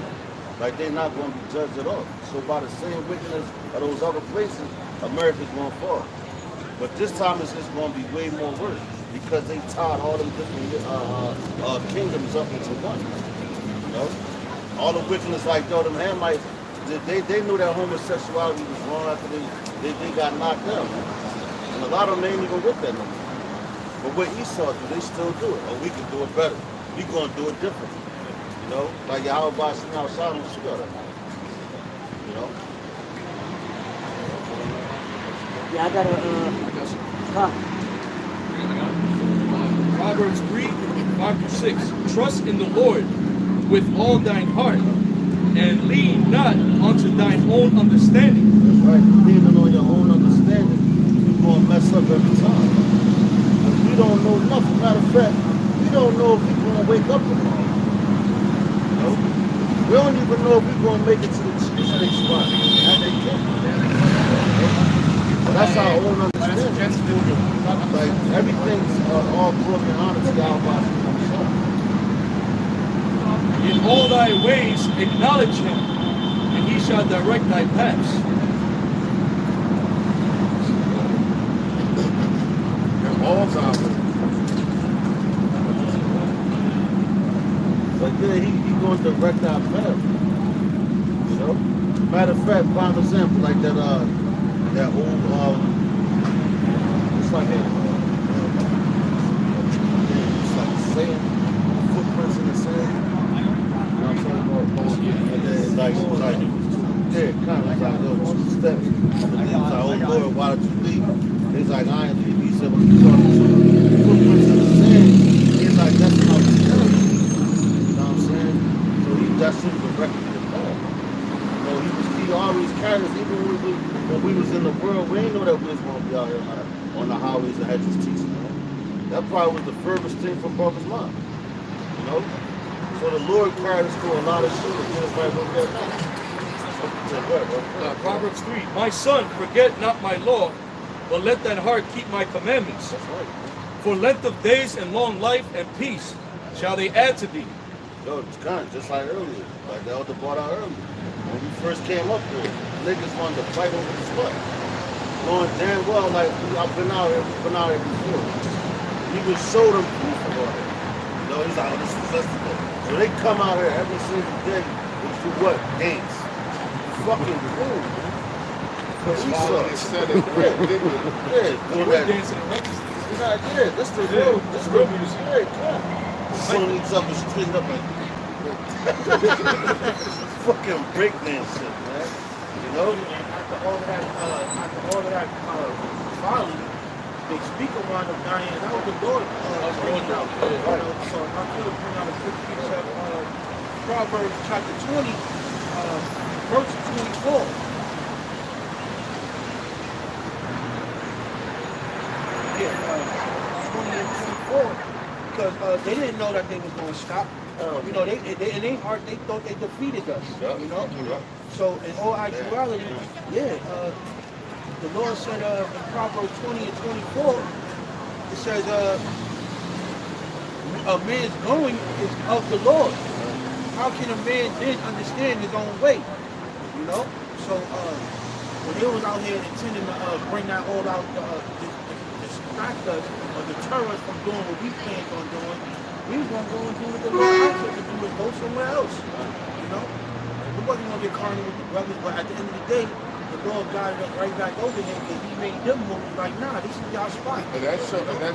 Like they're not going to be judged at all. So by the same wickedness of those other places, America's going to fall. But this time it's just going to be way more worse because they tied all them different kingdoms up into one. You know? All the wickedness, like yo, them Hamites, they knew that homosexuality was wrong after they got knocked out. And a lot of them ain't even with that no more. But what Esau do, they still do it. Or we can do it better. We gonna do it different. You know? Like Yahweh seen outside on Sugar. You know? Yeah, I got a Proverbs 3:5-6. Trust in the Lord with all thine heart, and lean not unto thine own understanding. That's right. Leaning on your own understanding, you're going to mess up every time. Because we don't know nothing. Matter of fact, we don't know if we're going to wake up tomorrow. You know? We don't even know if we're going to make it to the cheesesteak spot. And they can't. So that's our own understanding. Like, everything's all glory and honor to Yahweh. In all thy ways acknowledge him, and he shall direct thy paths. In all thy ways. But then he going to direct our path. You know? Matter of fact, prime example, like that old it's like sand, footprints in the sand. And then like yeah, kind of like two steps. And then he was like, oh Lord, why did you leave? He's like, I ain't leave. He said, when you saw the footprints in the sand, he's like, that's how it's done. You know what I'm saying? So that's him directly to the path. You know, he always carried us, even when we was in the world, we ain't know that we was going to be out here on the highways and had this teaching. That probably was the furthest thing from brother's mind. know? So the Lord carried us through a lot of shit to get us right where we're at. Proverbs 3, my son, forget not my law, but let thine heart keep my commandments. That's right. For length of days and long life and peace shall they add to thee. Yo, it's kind of just like earlier, like the elder brought out earlier. When we first came up here, niggas wanted to fight over the spot. Knowing damn well, like, I've been out here before. You can show them proof of all that. You know, he's like, oh, this is yesterday. So they come out here every single day and do what? Dance. Fucking cool, man. That's why they said it. Yeah, that's the real music. Yeah, come. Pulling each other straight up like fucking breakdance shit, man. You know? After all of that folly, the speaker wound up dying. That was the Lord bringing out. So I could have bring out a quick piece of Proverbs chapter 20, verse 24. Yeah, 20 and 24. Because they didn't know that they was going to stop. You know, they in their heart, they thought they defeated us. You know? So in all actuality, the Lord said in Proverbs 20 and 24, it says, a man's going is of the Lord. How can a man then understand his own way? You know? So when they was out here intending to bring that all out, distract us or deter us from doing what we planned on doing, we was going to go and do what the Lord asked us to do, is go somewhere else. You know? We wasn't going to get carnal with the brothers, but at the end of the day, the Lord guided us right back over him, and he made them move like, nah, this is y'all spot. And that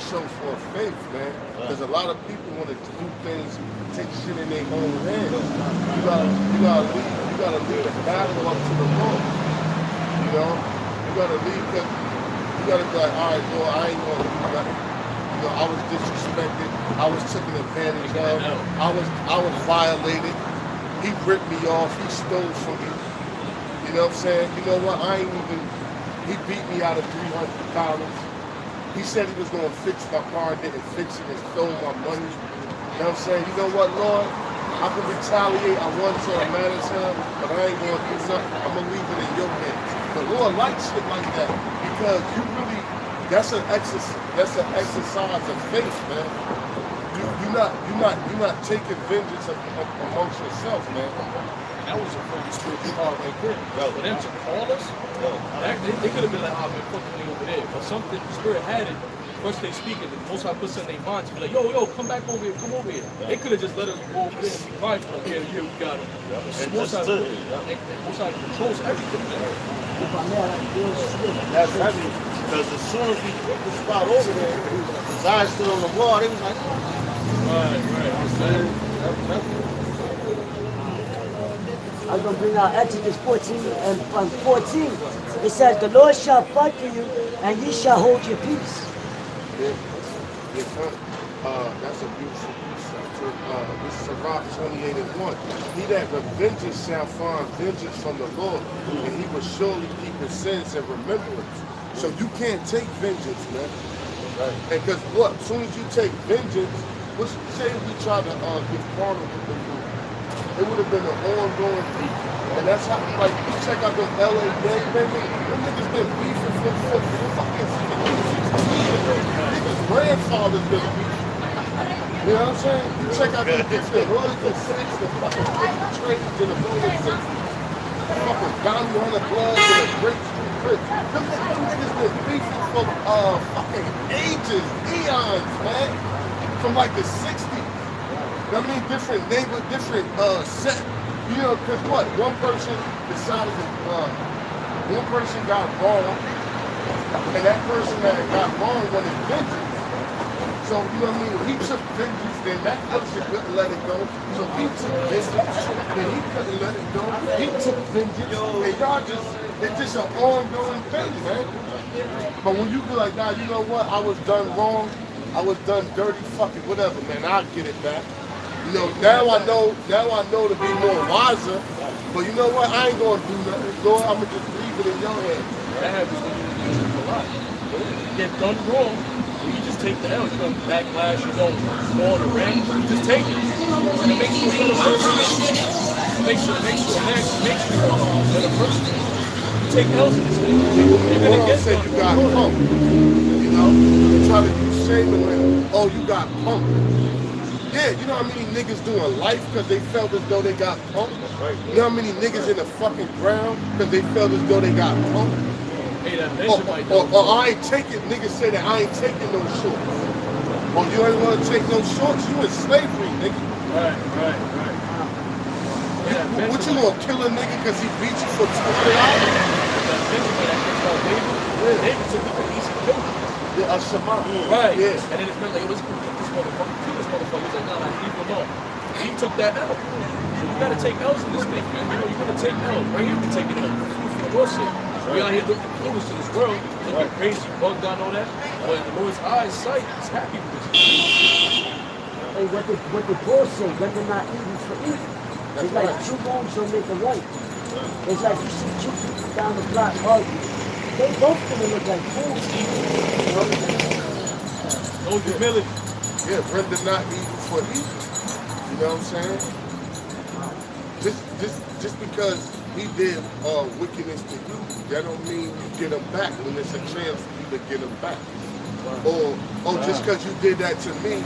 shows for faith, man. Because a lot of people want to do things, take shit in their own hands. You gotta leave the battle up to the Lord. You know? You gotta leave, because you gotta be like, all right, Lord, I ain't gonna do nothing. You know, I was disrespected. I was taken advantage of. I was violated. He ripped me off. He stole from me. You know what I'm saying? You know what? He beat me out of $300. He said he was going to fix my car, didn't fix it, and stole my money. You know what I'm saying? You know what, Lord? I can retaliate. I want to manage him, but I ain't going to do nothing. I'm going to leave it in your hands. The Lord likes shit like that, because you really, that's an exercise of faith, man. You're not taking vengeance amongst yourself, man. That was a fucking spiritual call right there. For them to call us, they could have been like, oh, man, fucking me over there. But something, the Spirit had it. First they speak it, the Most High puts in their minds to be like, yo, come back over here, come over here. They could have just let us go over there and be mindful. Yeah, we got it. And Most High controls everything. That's heavy, because as soon as we put the spot over there, his eyes still on the wall, they was like, Right. I'm going to bring out Exodus 14 and 14. It says, the Lord shall fight for you, and ye shall hold your peace. That's a beautiful precept. This is Sirach 28 and 1. He that revenges shall find vengeance from the Lord, and he will surely keep his sins in remembrance. So you can't take vengeance, man. Right. And because what? As soon as you take vengeance, say we try to get carnal with the Lord, it would have been an ongoing beef. And that's how, like, you check out the LA gang, baby, them niggas been beefing for fucking 50, 60 years. Niggas' grandfathers been beefing. You know what I'm saying? You check out the different hoods, the sex, the fucking trades, and the building sex. Fucking bounty on the blood and the Great Street Crips. Them niggas been beefing for fucking ages, eons, man. From like the 60s. I mean, different neighborhood, different set. You know, because what? One person decided to, one person got wrong, and that person that got wrong wanted vengeance. So, you know what I mean? When he took vengeance, then that person couldn't let it go. So he took vengeance, then he couldn't let it go. He took vengeance, and y'all just, it's just an ongoing thing, man. But when you be like, nah, you know what? I was done wrong. I was done dirty, fucking whatever, man. I'll get it back. You know, now I know to be more wiser. But you know what? I ain't gonna do nothing. Lord, I'm gonna just leave it in your hands. That happens when you use it a lot. You get done wrong, you just take the L. You're going to backlash, you're going to go on the rant. You just take it. And it makes you a better person. It makes you a man. It makes you a better person. You take L's in this thing. You're going to get say you got punked. You know? You try to do shaming when, oh, you got punked. Yeah, you know how many niggas doing life because they felt as though they got punked? Right. You know how many niggas in the fucking ground because they felt as though they got punked? Hey, that or I ain't taking, niggas say that I ain't taking no shorts. Or you ain't want to take no shorts, you in slavery, nigga. Right. Yeah, what you gonna kill a nigga because he beat you for $200? David took the easy kill. Yeah, Shema. Right. Yeah. And then it's been like, it was this motherfucker, kill this motherfucker. He's like, nah, leave him alone. He took that L. So you gotta take L's in this thing, man. You know, you're gonna take L. Right here, you're taking L. For your sake. We out here looking foolish to this world, looking crazy, bugged out, all that. But in the Lord's eyesight, he's happy with this. Hey, what the Paul say, render not evil for evil. It's like two wrongs don't make a right. It's like you see two people down the block arguing. They both gonna look like fools. No humility. Yeah, render not evil for evil. You know what I'm saying? Just because he did wickedness to you, that don't mean you get him back when there's a chance for you to get him back. Or just because you did that to me,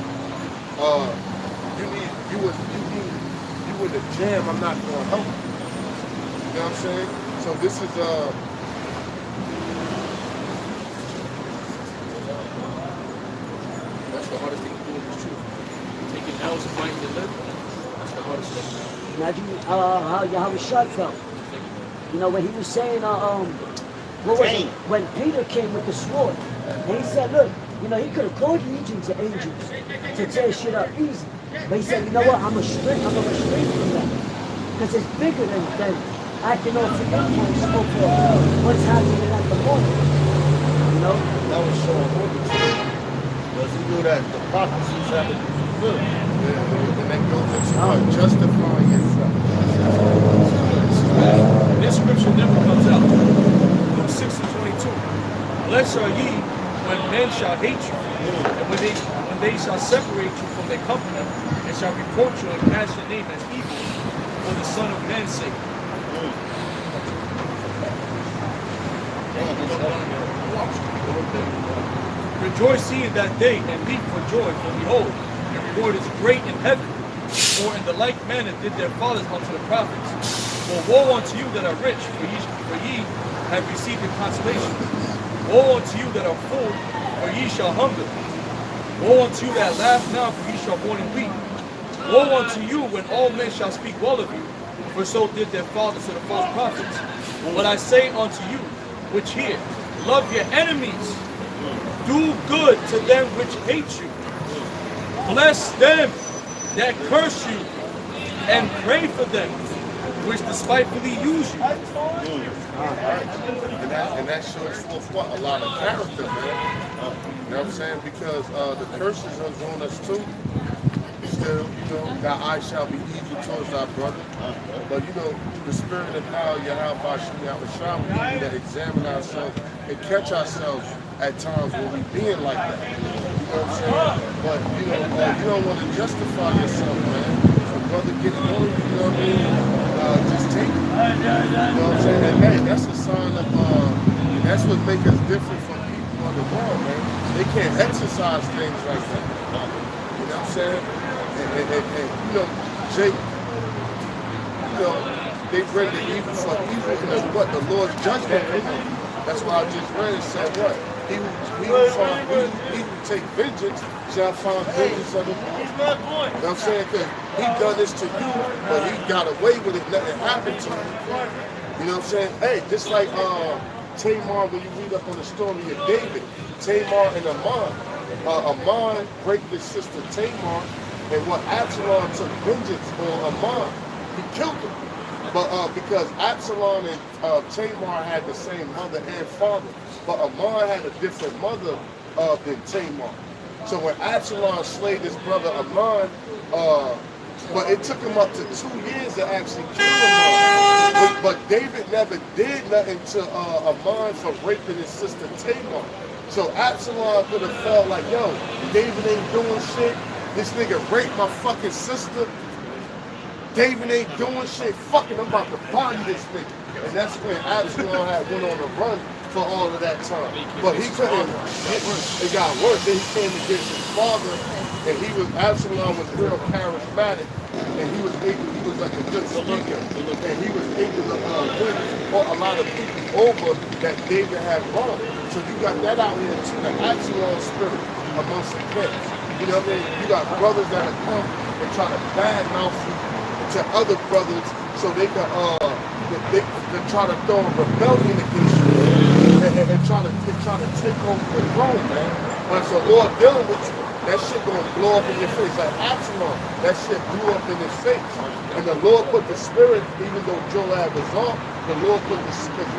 you in the jam, I'm not going to help you. You know what I'm saying? So this is that's the hardest thing to do in this truth. Taking L's and fighting the live. That's the hardest thing. Imagine how Rashad felt. You know, when he was saying, what was it? When Peter came with the sword, and he said, look, you know, he could have called legions of angels to tear shit up easy. But he said, you know what, I'm a restraint from that. Because it's bigger than acting off the influence over what's happening at the moment. You know? That was so important. Because he knew that the prophecies had to be fulfilled. and that goes into justifying yourself. This scripture never comes out. Luke 6:22. Blessed are ye when men shall hate you, and when they shall separate you from their company, and shall report you and cast your name as evil for the Son of Man's sake. Rejoice ye in that day, and leap for joy, for behold, your reward is great in heaven. For in the like manner did their fathers unto the prophets. For woe unto you that are rich, for ye have received the consolation. Woe unto you that are full, for ye shall hunger. Woe unto you that laugh now, for ye shall mourn and weep. Woe unto you when all men shall speak well of you, for so did their fathers to the false prophets. But I say unto you, which hear, love your enemies, do good to them which hate you, bless them that curse you, and pray for them which despitefully use you. And that shows forth what? A lot of character, man. You know what I'm saying? Because the curses are on us too. Still, you know, thy eye shall be evil towards thy brother. But you know, the spirit and power, Yahweh Shah, we need to examine ourselves and catch ourselves at times when we being like that. You know what I'm saying? But you know, you don't want to justify yourself, man. If a brother getting on you, you know what I mean? Just take it. You know what I'm saying? And hey, that's a sign of that's what makes us different from people on the world, man. They can't exercise things like that. You know what I'm saying? And you know, Jake, you know, they render evil for evil, and then what? The Lord's judgment for them. That's why I just read it said what? He who take vengeance shall find vengeance of the Lord. You know what I'm saying? Because he done this to you, but he got away with it, nothing happened to him. You know what I'm saying? Hey, just like Tamar, when you read up on the story of David, Tamar and Ammon. Ammon raped his sister Tamar, and what Absalom took vengeance on Ammon, he killed him. But because Absalom and Tamar had the same mother and father, but Ammon had a different mother than Tamar. So when Absalom slayed his brother Ammon, but it took him up to 2 years to actually kill Ammon. But David never did nothing to Ammon for raping his sister Tamar. So Absalom could have felt like, yo, David ain't doing shit. This nigga raped my fucking sister. David ain't doing shit. Fucking, I'm about to body this nigga. And that's when Absalom had went on a run for all of that time. But he couldn't, it got worse. Then he came against his father, and Absalom was real charismatic, and he was like a good speaker, and he was able to win a lot of people over that David had wronged. So you got that out here too, the Absalom spirit amongst the kids. You know what I mean? You got brothers that have come and try to badmouth you to other brothers so they can they try to throw a rebellion against you and try to take over the throne, man. When the Lord dealing with you, that shit gonna blow up in your face. Like Absalom, that shit blew up in his face. And the Lord put the spirit, even though Joab was off, the Lord put the spirit,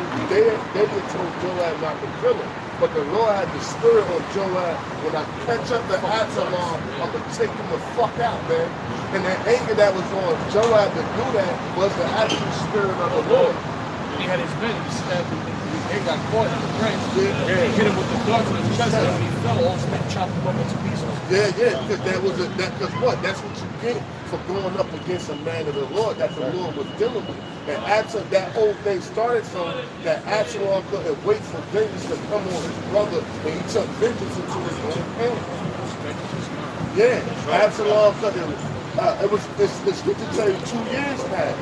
they told Joab not to kill him. But the Lord had the spirit on Joab. When I catch up to Absalom, I'm going to take him the fuck out, man. And that anger that was on Joab to do that was the actual spirit of the Lord. When he had his men, he stabbed him. He got caught in the branch. Yeah. He hit him with the darts in his chest, and when he fell, all his men chopped him up into pieces. Yeah, because what? That's what you get for going up against a man of the Lord that the Lord was dealing with. And that whole thing started from that Absalom couldn't wait for vengeance to come on his brother, and he took vengeance into his own hands. Yeah, Absalom couldn't. The scripture tell you 2 years passed,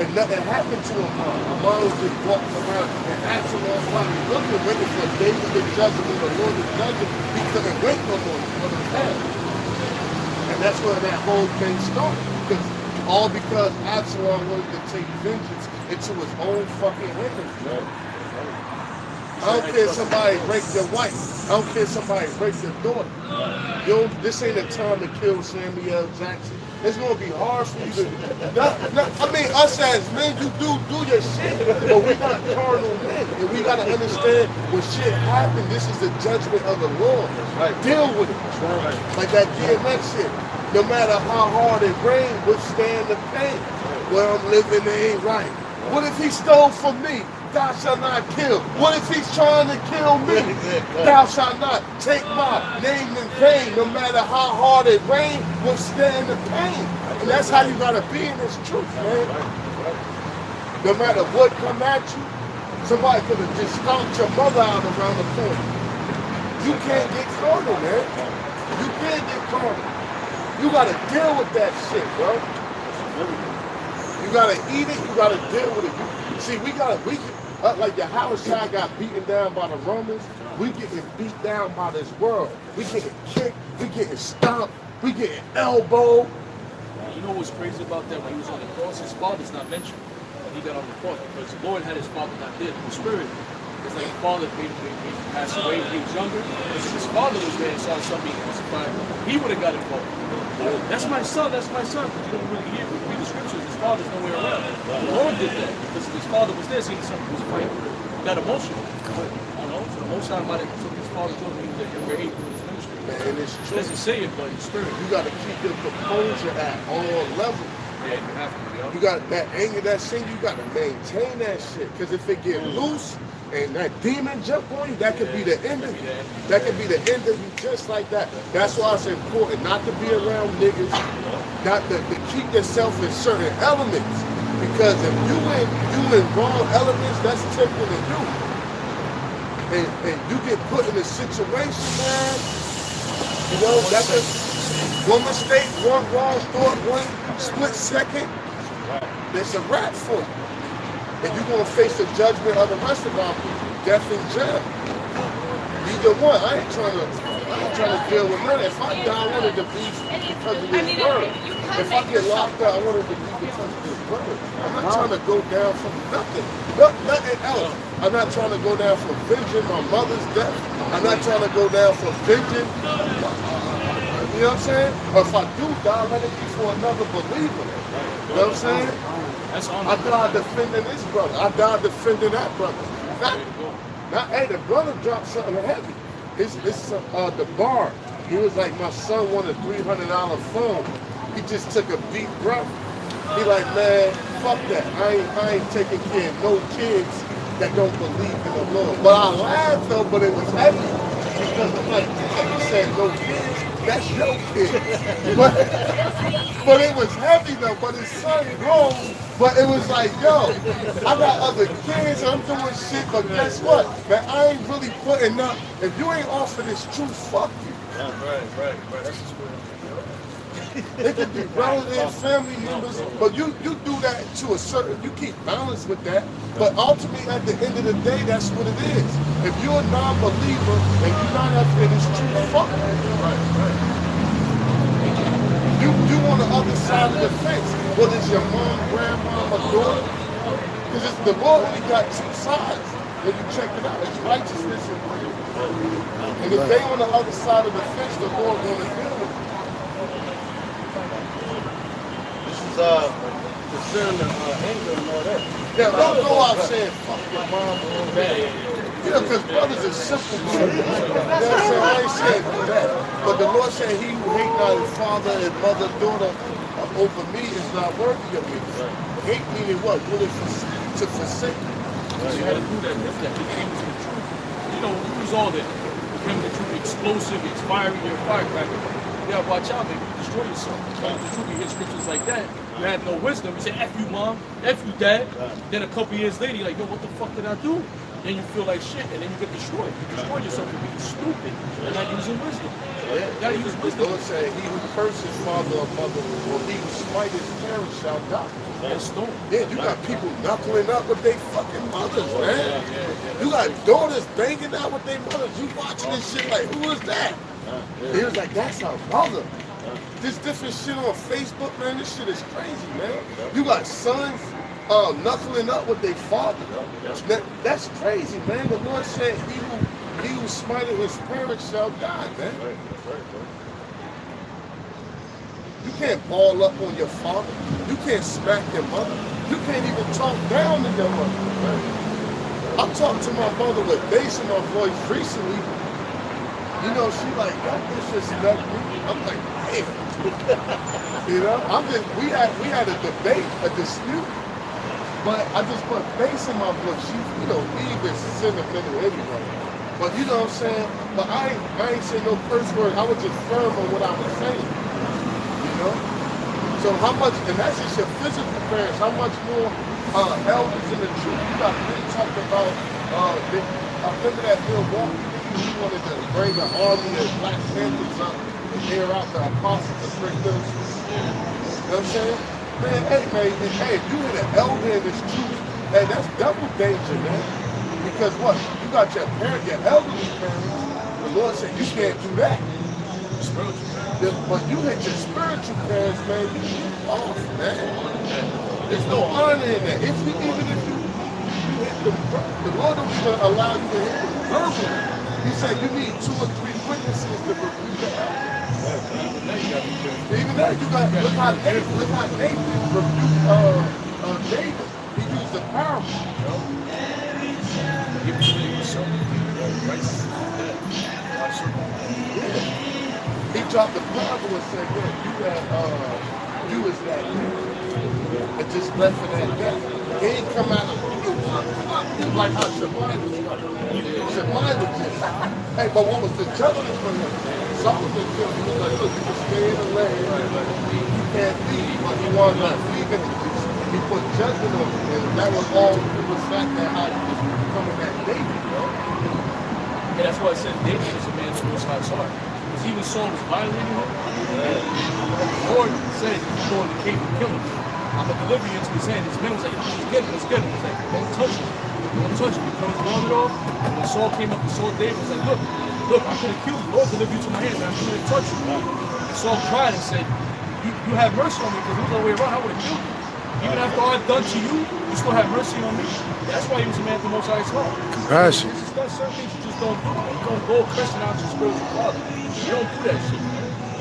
and nothing happened to him. Amon was just walking around, and Absalom was waiting for David to judge him, and the Lord to judge him. He couldn't wait no more for the past. And that's where that whole thing started. All because Absalom wanted to take vengeance into his own fucking hands, man. I don't care if somebody raped your wife. I don't care if somebody raped your daughter. This ain't a time to kill Samuel Jackson. It's gonna be hard for you to. I mean, us as men, you do your shit, but we not carnal men, and we gotta understand when shit happens. This is the judgment of the Lord. Right. Deal with it. Right. Like that DMX shit. No matter how hard it rains, withstand the pain. Where I'm living, it ain't right. What if he stole from me? Thou shalt not kill. What if he's trying to kill me? Thou shalt not take my name in vain. No matter how hard it rains, withstand the pain. And that's how you gotta be in this truth, man. No matter what come at you, somebody could have just stomped your mother out around the corner. You can't get carnal, man. You can't get carnal. You gotta deal with that shit, bro. You gotta eat it, you gotta deal with it. See, like the Howard got beaten down by the Romans, we getting beat down by this world. We getting kicked, we getting stomped, we getting elbowed. You know what's crazy about that? When he was on the cross, his father's not mentioned when he got on the cross, because the Lord had his father not there. The spirit, it's like the father passed away when he was younger. If his father was there and saw something being crucified, he would have got involved. That's my son, that's my son. But you don't really hear, when you read the scriptures, his father's nowhere around. The Lord did that because his father was there, seeing something was fighting. He got emotional. You know, so the most time might have took his father to him when he was at younger age in his ministry. And it's true. It doesn't say it, but in spirit. You got to keep your composure at all levels. Yeah, you have to. You got that anger, that sin, you got to maintain that shit. Because if it get loose and that demon jump on you, that could be the end of you. That could be the end of you just like that. That's why it's important not to be around niggas, not to keep yourself in certain elements. Because if you in wrong elements, that's tempting to do. And you get put in a situation, man, you know, that's one mistake, one wrong thought, one split second, it's a wrap for you. And you're going to face the judgment of the rest of our people, death and jail. Either one. I ain't trying to deal with none. If I die, I wanted to be because of this word. If I get locked up, I wanted to be because of this word. I'm not trying to go down from nothing. Nothing else. I'm not trying to go down for avenging my mother's death. I'm not trying to go down for avenging. You know what I'm saying? Or if I do die, let it be for another believer. You know what I'm saying? I died defending this brother. I died defending that brother. Hey, the brother dropped something heavy. It's the bar. He was like, my son won a $300 phone. He just took a deep breath. He like, man, fuck that. I ain't taking care of no kids that don't believe in the Lord. But I laughed though, but it was heavy because I'm like, damn, you said no kids, that's your kid. But it was heavy though, but his son grown, but it was like, yo, I got other kids, I'm doing shit, but guess what? Man, I ain't really putting up. If you ain't offering this truth, fuck you. Right. That's just what It could be relatives, family members, but you do that to a certain, you keep balance with that, but ultimately at the end of the day, that's what it is. If you're a non-believer and you're not up in this truth, fuck you. You on the other side of the fence, whether it's your mom, grandma, or daughter, because the Lord only got two sides. When you check it out, it's righteousness and greed. And if they on the other side of the fence, the Lord gonna deal with them. This is concerning anger and all that. Yeah, don't go out saying fuck your mom or all that. You know, because brothers are simple too. You know what I'm saying? I ain't saying do that. But the Lord said, he who hate not his father and mother, daughter over me is not worthy of me. Hate meaning what? Willing to forsake me. you had to do that. He came to the truth. You know, we was all there. He came to the truth, explosive, it's fiery, you're a firecracker. You gotta watch out, baby. You destroy yourself. The truth, you hear scriptures like that. You had no wisdom. You say, F you, mom, F you, dad. Then a couple years later, you're like, yo, what the fuck did I do? Then you feel like shit, and then you get destroyed. You destroy yourself for being stupid and not using wisdom. You gotta use The wisdom. Lord said, he who curses father or mother, or he who smite his parents shall die. That's stone. Yeah, you got people knuckling up with their fucking mothers, man. You got daughters banging out with their mothers. You watching this shit like, who is that? He was like, that's our mother. This different shit on Facebook, man, this shit is crazy, man. You got sons knuckling up with their father. That's crazy, man. The Lord said, he who smited his parents shall die, man. You can't ball up on your father. You can't smack your mother. You can't even talk down to your mother. I talked to my mother with bass in my voice recently. You know, she like, don't disrespect me. I'm like, damn. You know, we had a debate, a dispute, but I just put bass in my voice. She, you know, Eve is sentimental anyway. But you know what I'm saying? But I ain't saying no curse word. I was just firm on what I was saying. You know? So how much, and that's just your physical parents, how much more elders in the truth? You got really talking about, I remember that Milwaukee, he wanted to bring an army of Black Panthers up and air out the apostles of Brick Middle School. You know what I'm saying? Man, hey, if you hit an elder in this truth, hey, that's double danger, man. Because what? You got your parents, your elderly parents, the Lord said you can't do that. But you hit your spiritual parents, man, you off, man. There's no honor in that. Even if you hit the Lord don't even allow you to hit them verbally. He said you need 2 or 3 witnesses to rebuke the elder. Even that, you got, look how Nathan rebuked David. He used the parable. He dropped the parable and said, "Look, you is that man." And just left it at that. He ain't come out of like how Shemai was coming. Shemai was just, hey, but what was the judgment for him? Solomon killed him. He was like, look, you can stay in the land. You can't leave, but you want to leave it. He put judgment on him. And that was all the fact that how he was becoming that David, bro. And that's why I said David is a man of Most High's heart. Because even Saul was violating him. The Lord said, you go in the cave and kill him. I'm going to deliver you into his hand. His man was like, let's get him, let's get him. He's like, don't touch him. Don't touch him. He comes round it off. And when Saul came up and saw David, he was like, look, I could have killed you. Lord delivered you to my hand, and I couldn't touch you. And Saul cried and said, you have mercy on me, because there was no way around. I would have killed you. Even after all I've done to you, you still have mercy on me. That's why he was a man of the Most High's heart. Compassion. There's certain things you just don't do. You don't go Christian out your spiritual father. You don't do that shit.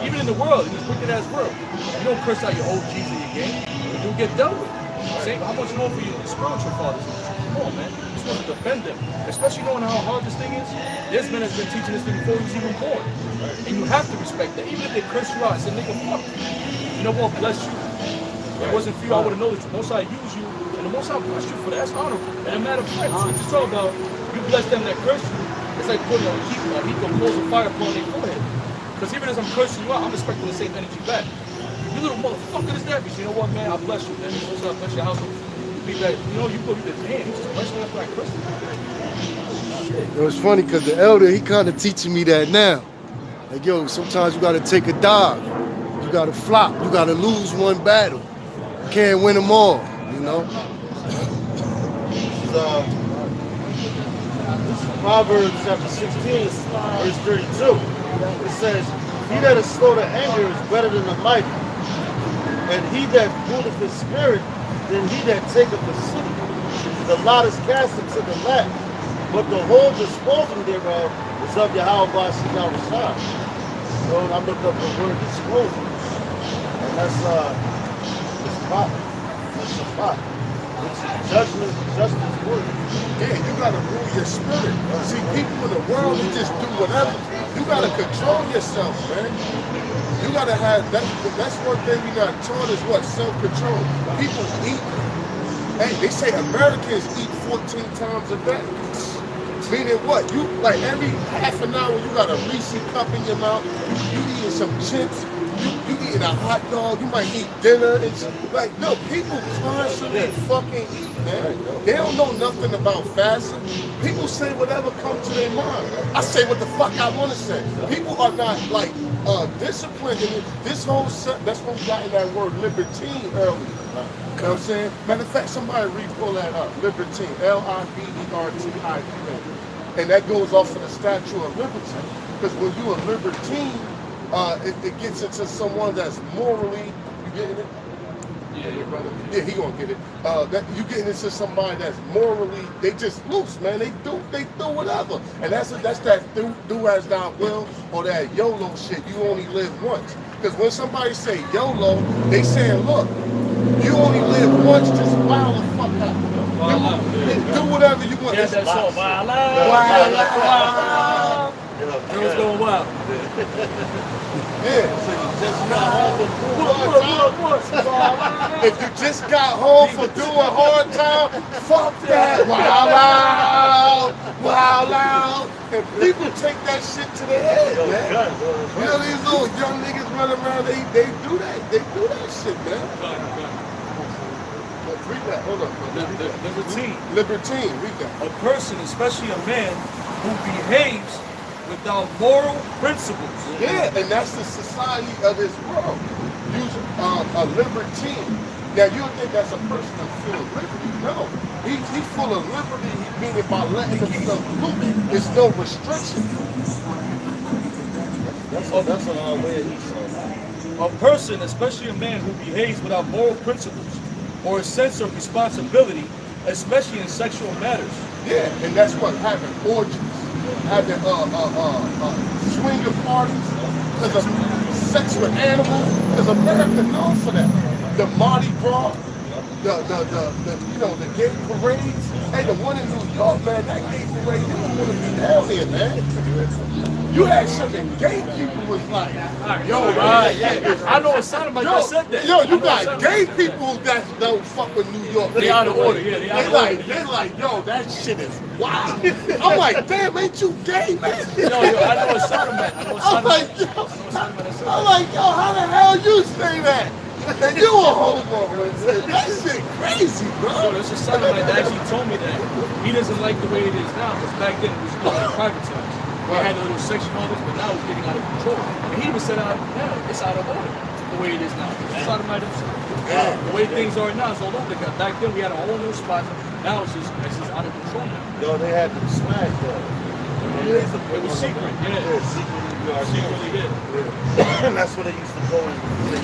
Even in the world, in this wicked ass world, you don't curse out your old G's in your game. You'll get dealt with. Same, how much more for your spiritual fathers? Come on, man. You're supposed to defend them. Especially knowing how hard this thing is. This man has been teaching this thing before he was even born. And you have to respect that. Even if they curse you out, say, nigga, fuck you. You know what? Bless you. If it wasn't for you, I would have known that Most High used you And the Most High bless you for that. That's honorable. And a matter of fact, since you talk about you bless them that curse you, it's like putting a heap of coals of fire upon their forehead. Because even as I'm cursing you out, I'm expecting the same energy back. You little motherfucker is that. But you know what, man? I bless you, man. You know, bless your house. Be like, you know, you go, you just, damn, you just bless me after I curse you. It was funny because the elder, he kind of teaching me that now. Like, yo, sometimes you got to take a dive. You got to flop. You got to lose one battle. You can't win them all, you know? Proverbs chapter 16, verse 32. It says, he that is slow to anger is better than the mighty, and he that ruleth his spirit than he that taketh the city. The lot is cast into the lap, but the whole disposing thereof is of Yahweh Shah. So I looked up the word disposing, and that's spot. That's a spot. Judgment, justice, word. Yeah, you gotta rule your spirit. See, people in the world, they just do whatever. You gotta control yourself, man. You gotta have that. That's one thing we got taught is what? Self-control. People eat. Hey, they say Americans eat 14 times a day. Meaning what? You like every half an hour you got a Reese cup in your mouth. You eating some chips. You eating a hot dog. You might eat dinner. It's like no, people constantly fucking eat, man. They don't know nothing about fasting. People say whatever comes to their mind. I say what the fuck I want to say. People are not like disciplined in it. This whole set. That's what we got in that word libertine earlier. You know what I'm saying? Matter of fact, somebody re-pull that up. Libertine, Libertine. And that goes off of the Statue of Liberty. Because when you're a libertine, it gets into someone that's morally, you getting it? Yeah, brother. Yeah, he gonna get it. You getting into somebody that's morally, they just loose, man. They do whatever. And that's that do as thou will, or that YOLO shit. You only live once. Because when somebody say YOLO, they saying, look, you only live once, just wild the fuck out. Do whatever you want. Yeah, that's all. Wild out. It was going wild. Yeah. So you just got home for doing hard time. If you just got home for doing hard time, fuck that. Wild out. And people take that shit to their head, man. You know these little young niggas running around, they do that. They do that shit, man. Read that. Hold on. Libertine. Read that. A person, especially a man, who behaves without moral principles. Yeah, and that's the society of this world. Using a libertine. Now you would think that's a person that's full of liberty. No, he's full of liberty. Meaning by letting himself loose, there's no restriction. That's an odd way he said. A person, especially a man who behaves without moral principles or a sense of responsibility, especially in sexual matters. Yeah, and that's what having orgies, having swinger parties, because of sex with animals, because America known for that. The Mardi Gras, the gay parades. Hey, the one in New York, man, that gay parade, they don't want to be down there, man. You had certain gay people was like, yo, I know it sounded like I said that. Yo, you got gay people that don't fuck with New York. They out of order, yeah. They like, yo, that shit is wild. I'm like, damn, ain't you gay, man? Yo, I know it sounded like. I'm like, yo, how the hell you say that? And you a homo, man. That shit crazy, bro. So this is something like that actually told me that he doesn't like the way it is now, because back then it was like privatized. We had a little section on this, but now it's getting out of control. And he even said, now it's out of order the way it is now. It's out of my The way things are now, it's all over. Back then we had a whole new spot. Now it's just out of control now. Yo, they had them smash though. It was secret, secretly. And that's where they used to go and play.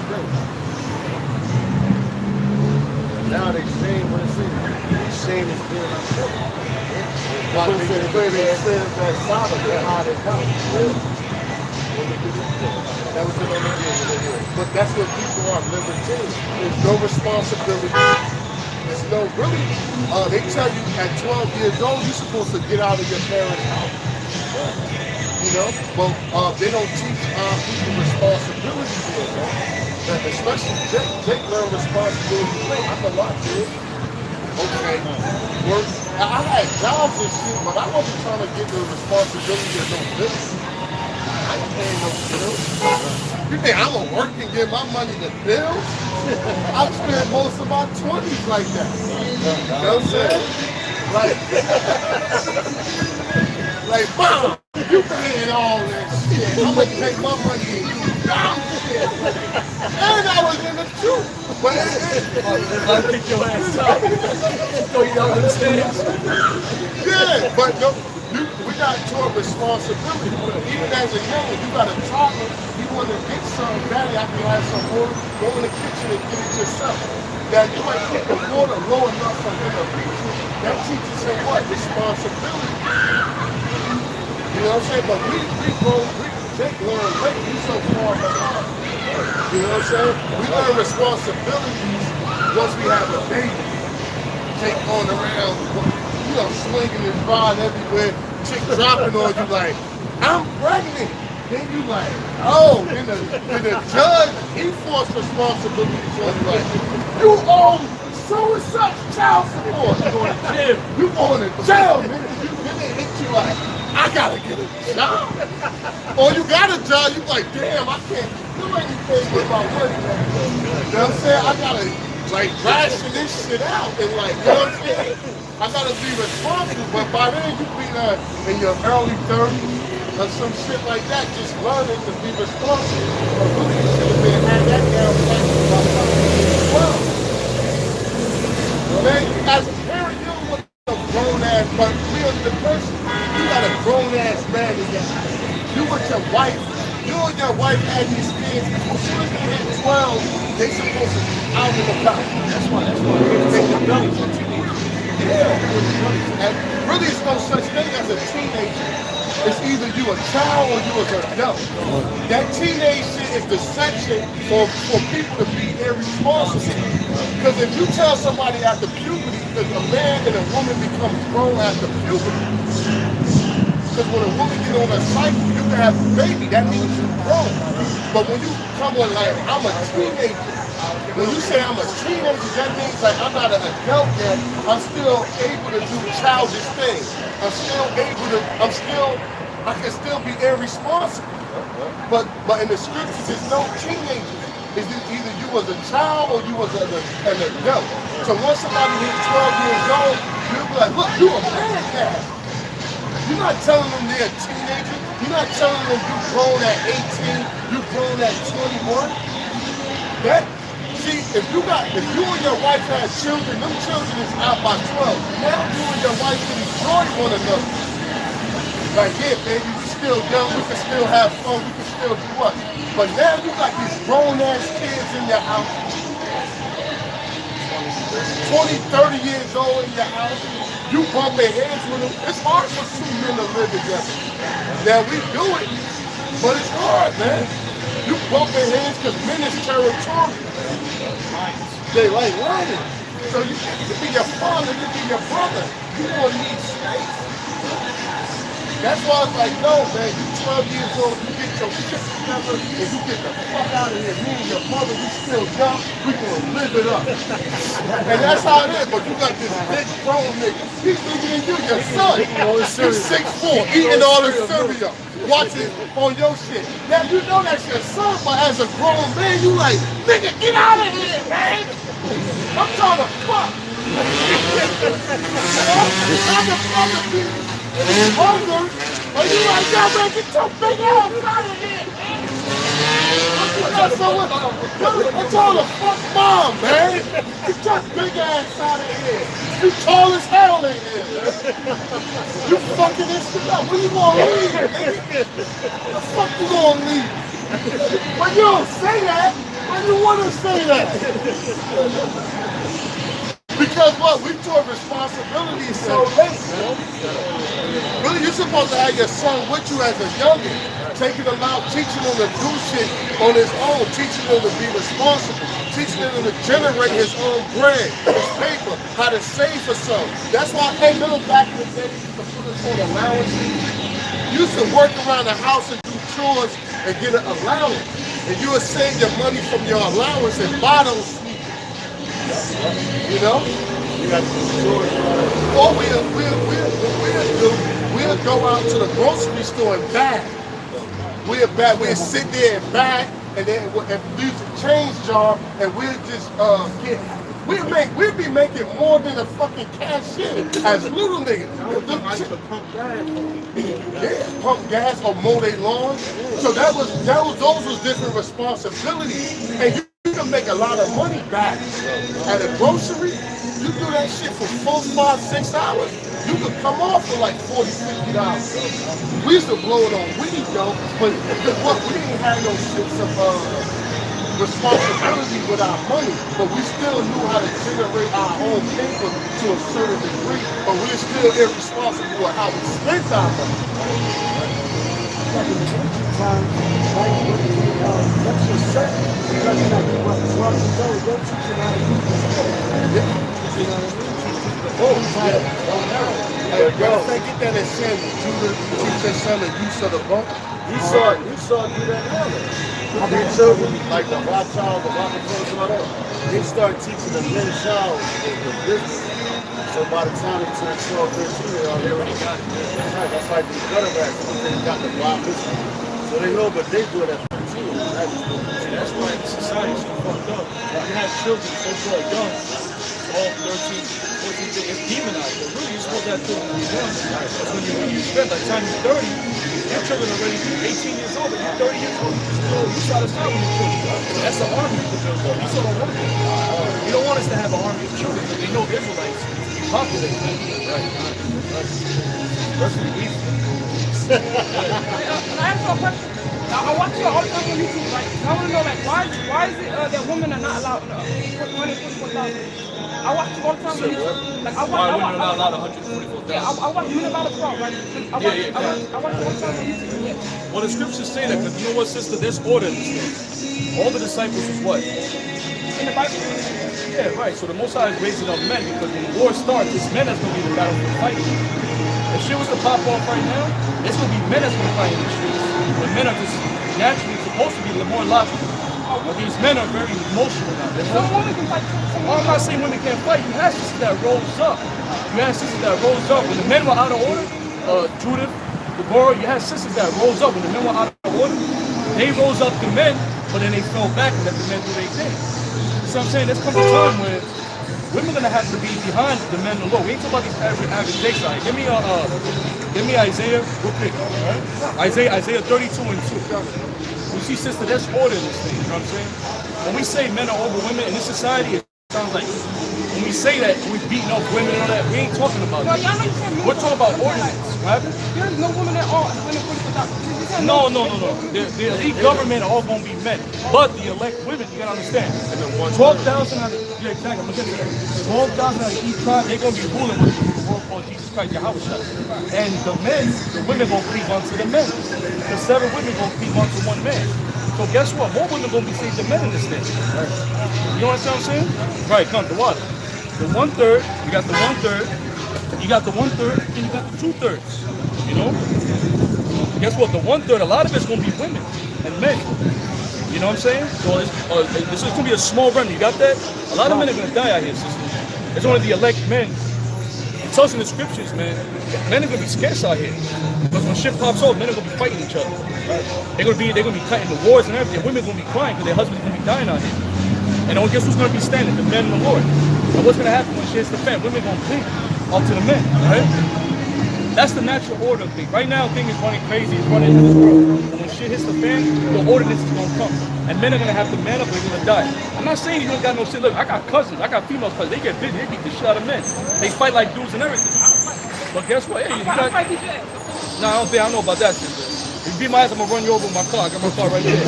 Now they shame what it says. They shame is being upset. Like they said that Sodom, they're hard and come. That was it on the video. But that's what people are, libertines. There's no responsibility. There's no really. They tell you at 12 years old, you're supposed to get out of your parents' house. You know, but they don't teach people responsibility for it, man. Especially Jake learned responsibility late. I know I did. okay, work. I had jobs and shit, but I wasn't trying to get the responsibility of no bills. I ain't paying no bills. You think I'm gonna work and get my money to bills? I've spent most of my 20s like that. You know what I'm saying? Like, Mom, you paying all that shit. I'm gonna take my money and you dumb shit. And I was in the truth. But I'll kick your ass out. Throw you down the stairs. yeah, but no, we got toward responsibility. Even as a young one, you got a toddler, you want to get something badly, I can have some water, go in the kitchen and get it yourself. Now you might put the water low enough for him to reach it. That teaches him what? Responsibility. You know what I'm saying? But we take learn late, we so far behind. You know what I'm saying? We learn responsibilities once we have a baby. Take on around, you know, swinging his rod everywhere, chick dropping on you like, I'm pregnant. Then you like, oh, then the judge, he forced responsibilities on you like, you owe so and such child support. You going to jail. You going to jail, man. Then they hit you like, I gotta get a job. Or you got a job, you like, damn, I can't do anything with my money. You know what I'm saying? I gotta like ration this shit out and like, you know what I'm saying? I gotta be responsible, but by then you be in your early 30s or some shit like that, just learning to be responsible. But really you should have been had that down pat by the time you were 12. Man, as a parent, you don't want a grown ass, but real the person, you got a grown ass man in your house. You with your wife, you and your wife had these kids. As soon as they hit 12, they supposed to be out in the car. That's why they the bellies are teenagers. Yeah. And really it's no such thing as a teenager. It's either you a child or you an adult. That teenage shit is the section for people to be irresponsible. Because if you tell somebody after puberty, because a man and a woman becomes grown after puberty. Because when a woman get on a cycle, you can have a baby. That means you're grown. But when you come on like, I'm a teenager. When you say I'm a teenager, that means like I'm not an adult yet. I'm still able to do childish things. I can still be irresponsible. But in the scriptures, there's no teenagers. It's either you was a child or you was an adult. So once somebody hit 12 years old, you'll be like, look, you a man now. You're not telling them they're a teenager. You're not telling them you grown at 18, you grown at 21. See, if you and your wife had children, them children is out by 12. Now you and your wife can enjoy one another. Like, yeah, baby, we still young, we can still have fun, we can still do what? But now you got these grown-ass kids in your house, 20, 30 years old in your house, you bumping heads with them. It's hard for two men to live together. Now, we do it, but it's hard, man. You bumping heads because men is territorial. They like running. So you can be your father, you can be your brother. You gonna need space. That's why it's like, no, man, you 12 years old, you get your shit together, and you get the fuck out of here. Me and your mother, we still young, we gonna live it up. And that's how it is, but you got this big grown nigga. He's bigger than you, your son. He's 6'4", eating all this cereal, watching on your shit. Now, you know that's your son, but as a grown man, you like, nigga, get out of here, man. I'm trying to fuck. I'm the fucking people. Hunger, are you like, yo, man, get your big ass out of here, man. I'm trying to fuck mom, man. Get your big ass out of here. You tall as hell in here, man. You fucking this shit up. When you gonna leave, nigga? The fuck you gonna leave? But you don't say that. When you wanna say that? Because what? We took responsibility so late, man. Really, you're supposed to have your son with you as a youngin', taking him out, teaching him to do shit on his own, teaching him to be responsible, teaching him to generate his own bread, his paper, how to save for something. That's why, hey, little back in the day, you used to put us on allowances. You used to work around the house and do chores and get an allowance. And you would save your money from your allowance and buy those sneakers. You know? You got the George. Or we'll go out to the grocery store and bag. We'll sit there and bag, and then use the change jar, and we'll just get. We'll be making more than a fucking cashier as little niggas. Yeah, pump gas or mow their lawn. So those was different responsibilities, and you can make a lot of money back at a grocery. You do that shit for 4, 5, 6 hours, you could come off for like $40, $50. We used to blow it on weed though, but we didn't have no sense of responsibility with our money, but we still knew how to generate our own paper to a certain degree, but we're still irresponsible with how we spent our money. Like in the ancient times, like that's your son, because like what 12 years old, they're teaching how to use this. You know what I mean? Hey, bro, get that in Samuel. Judah teach your son the use of the book. You saw do that earlier. Their children, like the Rothschild, the Rockefellers, and all that, they start teaching the men child the business. So by the time they turn 12, 13, they already got it. That's like the gutter rats. They got the block business. So they know, but they do it at 15. That's why society is so fucked up. You have children so young, all 13, 14, it's demonized. But really, you're supposed to have children when you're young. That's when you spend. By the time you're 30, your children are already 18 years old, and you're 30 years old. You try to start with your children. That's the army you build up. You still don't want it. You don't want us to have an army of children, because they know Israelites populate that. Right. That's the easy. Can I ask you a question? Now, I watch you all the time on YouTube. Like, I want to know, like, why is it that women are not allowed to put money in 44,000? I watch you all the time on YouTube. Like, Why women are not allowed 144,000? Yeah, I watch men about the crowd, right? I watch you all the time on YouTube. Yeah. Well, the scriptures say that, because you know what, sister? There's order in this thing. All the disciples was what? In the Bible. Yeah, right. So the Most High is raising up men, because when the war starts, it's men that's going to be the battle for fighting. If shit was to pop off right now, it's going to be men that's going to fight in the streets. But men are just naturally supposed to be more logical. But these men are very emotional now. Some women can fight. I'm not saying women can't fight. You have sisters that rose up. You had sisters that rose up. When the men were out of order, Judith, Deborah, you had sisters that rose up. When the men were out of order, they rose up the men, but then they fell back and let the men do their thing. So I'm saying there's come a time where women are gonna have to be behind the men alone. We ain't talking about these average days. Give me Isaiah real quick. Right? Isaiah 32 and 2. You see, sister, there's order in this thing. You know what I'm saying? When we say men are over women in this society, it sounds like when we say that we're beating up women and all that, we ain't talking about that. We're talking about ordinance. Right? There's no women at all. No. The elite government are all going to be men. But the elect women, you got to understand. 12,000 out of, yeah, exactly. 12,000 out of each tribe, they're going to be ruling with the world called Jesus Christ, Yahweh. And the women going to cleave onto the men. The 7 women going to cleave onto 1 man. So guess what? More women going to be saved than men in this thing. You know what I'm saying? Right, come, the water. The 1/3, you got the 1/3, you got the 1/3, and you got the 2/3. You know? Guess what? The 1/3, a lot of it's going to be women and men. You know what I'm saying? So this is going to be a small run. You got that? A lot of men are going to die out here, sister. It's only the elect men. It tells in the scriptures, man, men are going to be scarce out here. Because when shit pops off, men are going to be fighting each other. They're going to be cutting the wars and everything. Women are going to be crying because their husbands are going to be dying out here. And guess who's going to be standing? The men and the Lord. And what's going to happen when shit hits the fan? Women are going to cling up to the men, right? That's the natural order of things. Right now, things is running crazy. It's running into this world. But when shit hits the fan, the ordinance is going to come. And men are going to have to man up or they're going to die. I'm not saying you ain't got no shit. Look, I got cousins. I got female cousins. They get busy. They beat the shit out of men. They fight like dudes and everything. But guess what? Hey, you got... Nah, I don't know about that shit. If you beat my ass, I'm going to run you over with my car. I got my car right there.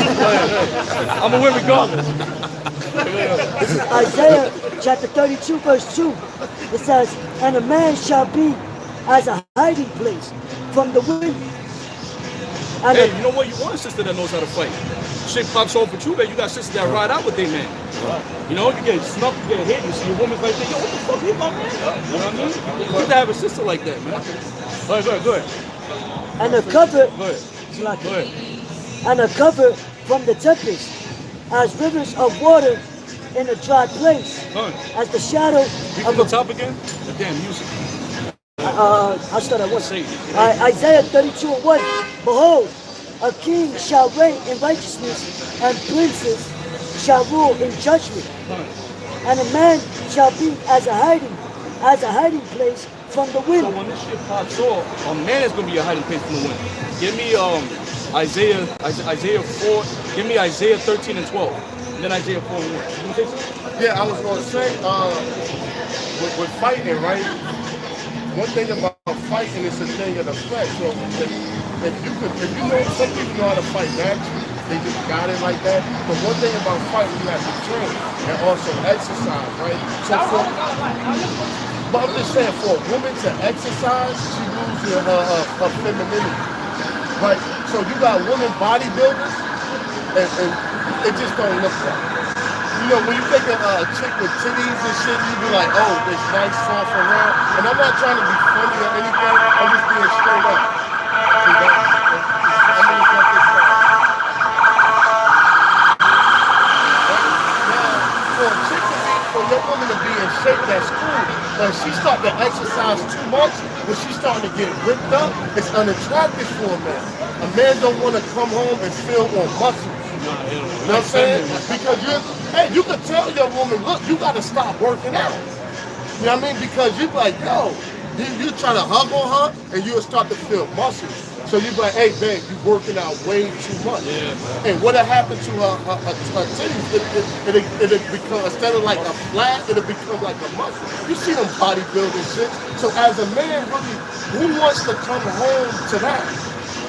I'm going to win regardless. This is Isaiah chapter 32, verse 2. It says, and a man shall be as a hiding place from the wind. And hey, you know what? You want a sister that knows how to fight. Shit pops off with you, man. You got sisters that ride out with their man. You know, you get snuffed, you get hit, you see a woman's like, yo, what the fuck, you my man? You know what I mean? You need to have a sister like that, man. Go ahead. And a cover, Go ahead. and a cover from the tempest, as rivers of water in a dry place, as the shadow Read of from the a... top again. The damn music. I'll start at 1. Say it. Isaiah 32:1. Behold, a king shall reign in righteousness, and princes shall rule in judgment. And a man shall be as a hiding place from the wind. So when this shit pops off, a man is gonna be a hiding place from the wind. Give me Isaiah 4. Give me Isaiah 13 and 12. And then Isaiah 4 and 1. Yeah, I was gonna say, with fighting, right? One thing about fighting is a thing of the flesh. So if you know, some people know how to fight naturally, they just got it like that. But one thing about fighting, you have to train and also exercise, right? So but I'm just saying, for a woman to exercise, she loses her femininity, right? So you got women bodybuilders, and it just don't look right. You know, when you take a chick with titties and shit, you be like, oh, this nice, soft, and round. And I'm not trying to be funny or anything. I'm just being straight up. See that? I mean, it's like this guy. Now, for a chick to be, for your woman to be in shape, that's cool. But if she start to exercise too much, when she starting to get ripped up, it's unattractive for a man. A man don't want to come home and feel on muscles. You know what I'm saying? Because you could tell your woman, look, you got to stop working out. You know what I mean? Because you be like, yo, you try to hug on her and you'll start to feel muscles. So you be like, hey, babe, you working out way too much. Yeah. And what'll happen to her titties? It'll become, instead of like a flat, it'll become like a muscle. You see them bodybuilding shit. So as a man, really, who wants to come home to that?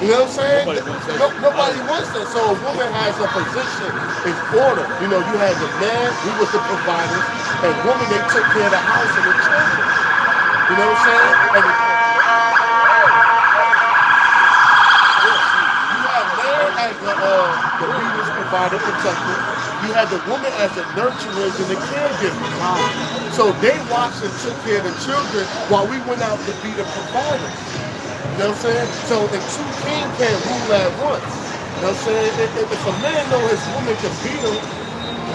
You know what I'm saying? Nobody wants that. So a woman has a position in order. You know, you had the man, he was the provider, and women, they took care of the house and the children. You know what I'm saying? And you had man as the leader's provider, protector. You had the woman as the nurturers and the caregivers. So they watched and took care of the children while we went out to be the providers. You know what I'm saying? So if two kings can't rule at once, you know what I'm saying? If a man know his woman can beat him,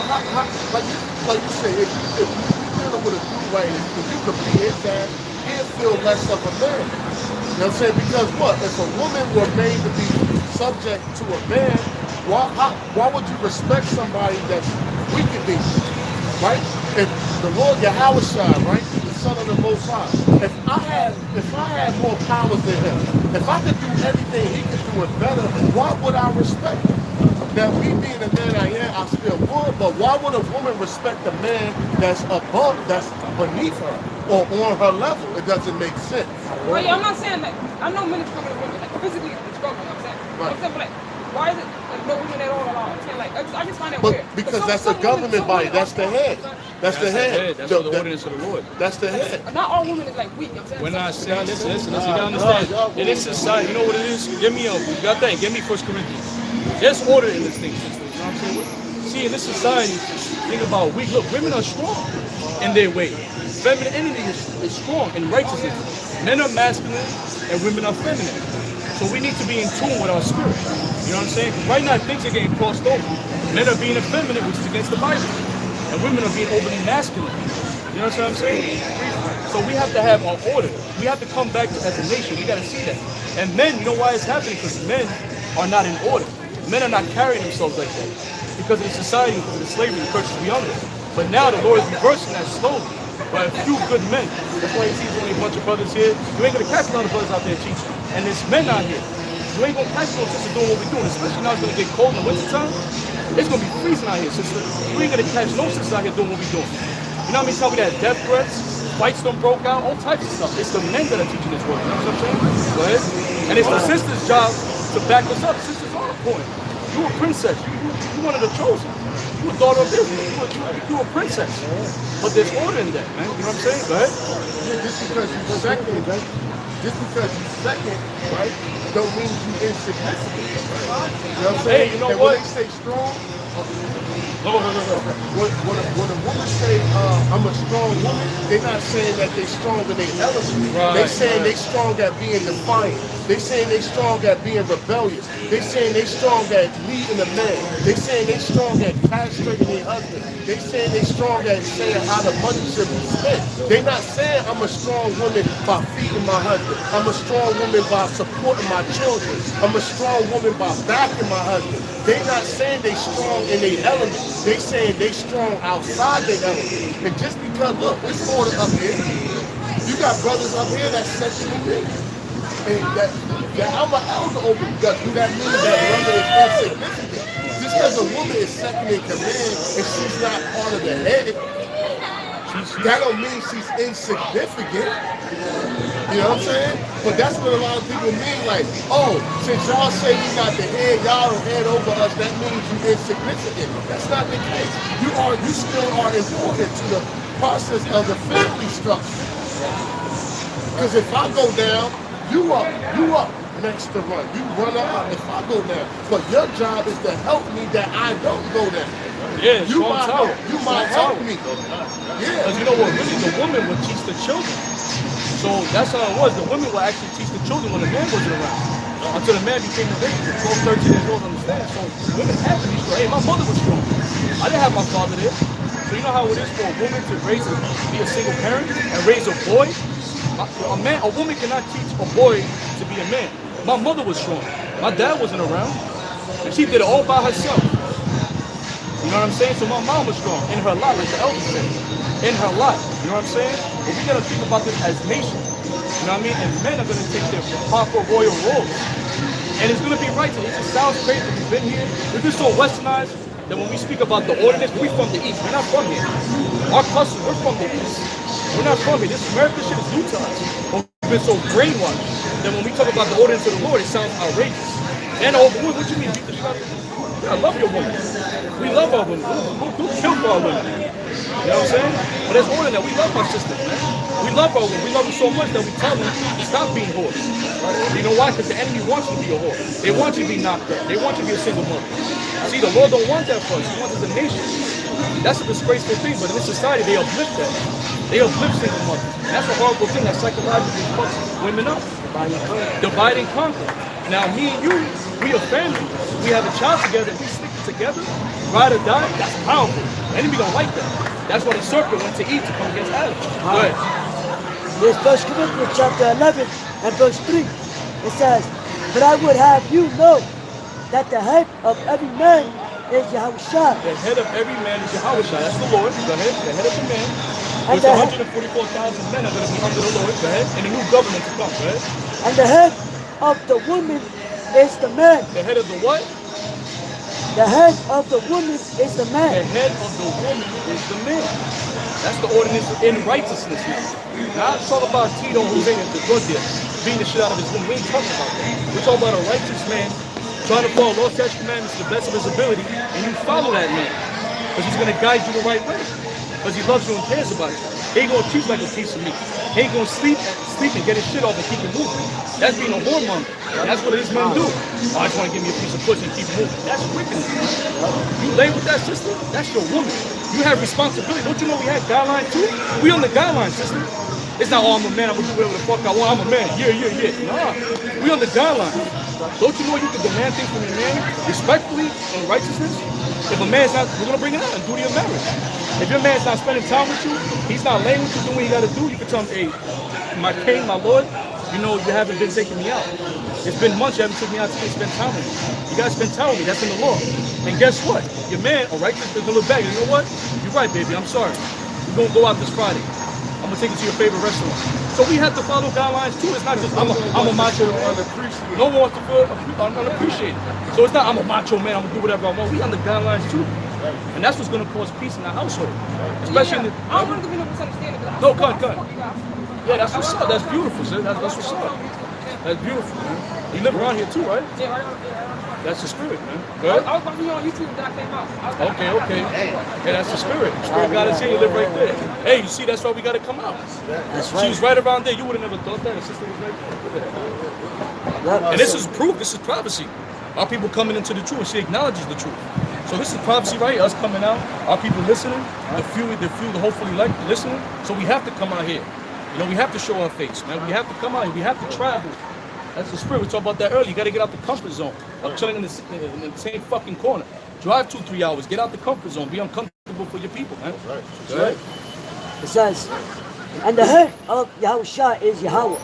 like you say, if you're dealing with a dude right, if you could beat his ass, he'll feel less of a man. You know what I'm saying? Because what? If a woman were made to be subject to a man, why would you respect somebody that's weaker than you? Right? If the Lord Yahweh, right? Son of the Most High. If I had more powers than him, if I could do everything he could do it better, why would I respect him? Now, me being the man I am, I still would, but why would a woman respect a man that's above, that's beneath her, or on her level? It doesn't make sense. Well, yeah, I'm not saying that. I know men struggle with women, like physically struggle. I'm saying, right. I'm saying, but like, why is it like no women at all? I'm saying, like, I just find it weird. Because that's the government body. That's the head. That's the head. That's the ordinance of the Lord. That's the head. Not all women is like weak. You know what I'm saying? We're not saying, listen, you gotta understand. In this society, you know what it is? Give me you got that? Give me 1 Corinthians. There's order in this thing, sister. You know what I'm saying? See, in this society, think about weak. Look, women are strong in their way. Femininity is strong in righteousness. Men are masculine and women are feminine. So we need to be in tune with our spirit. You know what I'm saying? Right now, things are getting crossed over. Men are being effeminate, which is against the Bible. And women are being overly masculine. You know what I'm saying? So we have to have our order. We have to come back as a nation. We got to see that. And men, you know why it's happening? Because men are not in order. Men are not carrying themselves like that. Because of the society, because of the slavery, the curses beyond us. But now the Lord is reversing that slowly by a few good men. That's why you see only a bunch of brothers here. You ain't going to catch a lot of brothers out there teaching. And there's men out here. You ain't going to catch no sisters doing what we're doing. Especially now it's going to get cold in the wintertime. It's going to be freezing out here, sister. You ain't going to catch no sisters out here doing what we're doing. You know how many times we had death threats, fights don't broke out, all types of stuff. It's the men that are teaching this word. You know what I'm saying? Go ahead. And it's the sisters' job to back us up. Sisters are important. You a princess. You one of the chosen. You a daughter of Israel. You a princess. But there's order in that, man. You know what I'm saying? Go ahead. Yeah, just because you're second, right, don't mean you're insignificant. You know what I'm saying? Hey, you know and what? When they stay strong, When a woman say, I'm a strong woman, they're not saying that they're strong in their element. Right, They saying they strong at being defiant. They saying they strong at being rebellious. They saying they strong at leading a man. They saying they strong at castrating their husband. They saying they strong at saying how the money should be spent. They not saying I'm a strong woman by feeding my husband. I'm a strong woman by supporting my children. I'm a strong woman by backing my husband. They not saying they strong in their element. They saying they strong outside their element. And just because, look, it's order up here. You got brothers up here that's sexually weak. And that I'm an elder over you. Do that mean that brother is insignificant? Just because a woman is second in command and she's not part of the head, that don't mean she's insignificant. You know what I'm saying? But that's what a lot of people mean, like, oh, since y'all say you're not the head, y'all are head over us, that means you're insignificant. That's not the case. You still are important to the process of the family structure. Because if I go down, you up next to run. You run up if I go down. But your job is to help me that I don't go down. Yeah, you might help me. Yeah. Because you know what, really, the woman would teach the children. So that's how it was. The women would actually teach the children when the man wasn't around. Until the man became a baby, 12, 13 years old, understand? So women had to be strong. Hey, my mother was strong. I didn't have my father there. So you know how it is for a woman to be a single parent and raise a boy? A woman cannot teach a boy to be a man. My mother was strong. My dad wasn't around. And she did it all by herself. You know what I'm saying? So my mom was strong in her life, like the elders said. In her life. You know what I'm saying? But we gotta think about this as nation. You know what I mean? And men are gonna take their proper royal roles. And it's gonna be righteous. It just sounds crazy. We've been here. We've been so westernized that when we speak about the ordinance, we're from the east. We're not from here. Our customs, we're from the east. We're not from it. This American shit is new to us. But we've been so brainwashed that when we talk about the ordinance of the Lord, it sounds outrageous. And what you mean beat the shit out of you? I love your woman. We love our women. We'll kill for our women. You know what I'm saying? But there's order that we love our sisters, man. We love our women. We love them so much that we tell them to stop being whores. You know why? Because the enemy wants you to be a whore. They want you to be knocked up. They want you to be a single mother. See, the Lord don't want that for us. He wants us as a nation. That's a disgraceful thing, but in this society, they uplift that. They uplift single mothers. And that's a horrible thing that psychologically fucks women up. Divide and conquer. Now, me and you, we a family. We have a child together. We stick it together. Ride or die. That's powerful. The enemy don't like that. That's why the serpent went to Eve to come against Adam. Go ahead. There's 1 Corinthians chapter 11 and verse 3. It says, but I would have you know that the head of every man is Yahushua. The head of every man is Yahushua. That's the Lord. Go ahead. The head of the man. And There's 144,000 men are going to be under the Lord. Go ahead. And a new government to come. Go ahead. And the head of the woman is the man. The head of the what? The head of the woman is the man. The head of the woman is the man. That's the ordinance in righteousness now. Now let's talk about Tito Hussein, the drug dealer, beating the shit out of his woman. We ain't talking about that. We're talking about a righteous man trying to follow Lord's commandments to the best of his ability, and you follow that man. Because he's going to guide you the right way. Because he loves you and cares about you. He ain't going to treat you like a piece of meat. He ain't going to sleep and get his shit off and keep it moving. That's being a whoremonger. That's what his men do. Oh, I just want to give me a piece of pussy and keep moving. That's wickedness. You lay with that sister, that's your woman. You have responsibility. Don't you know we have guidelines too? We on the guidelines, sister. It's not, oh, I'm a man, I'm going to do whatever the fuck I want. I'm a man. Yeah. Nah. We on the guidelines. Don't you know you can demand things from your man respectfully and righteousness? If a man's not, we're going to bring it out and duty of marriage. If your man's not spending time with you, he's not laying with you, doing what he got to do, you can tell him, hey, my king, my lord, you know, you haven't been taking me out. It's been months you haven't taken me out to spend time with me. You got to spend time with me. That's in the law. And guess what? Your man, all right, is going to look back. You know what? You're right, baby. I'm sorry. We're going to go out this Friday. I'm going to take you to your favorite restaurant. So we have to follow guidelines too. It's not just I'm a macho man. No one wants to feel unappreciated. So it's not I'm a macho man, I'm going to do whatever I want. We on the guidelines too. And that's what's going to cause peace in the household. Especially in the... I don't want to give no misunderstanding. No, cut. Yeah, that's what's up. That's beautiful, sis. That's what's up. That's beautiful, man. You live around here too, right? Yeah, right. That's the spirit, man. I was watching you on YouTube, then I came out. Okay. Yeah, that's the spirit. The spirit God is here. You live right there. Hey, you see, that's why we got to come out. That's right. She was right around there. You would have never thought that. Her sister was right there. And this is proof. This is prophecy. Our people coming into the truth. She acknowledges the truth. So this is prophecy, right? Us coming out, our people listening, the few hopefully like listening. So we have to come out here. You know, we have to show our face, man. We have to come out here. We have to travel. That's the spirit. We talked about that earlier. You got to get out the comfort zone. I'm chilling in the same fucking corner. Drive 2-3 hours. Get out the comfort zone. Be uncomfortable for your people, man. That's right. It says, and the head of Yahushua is Yahweh.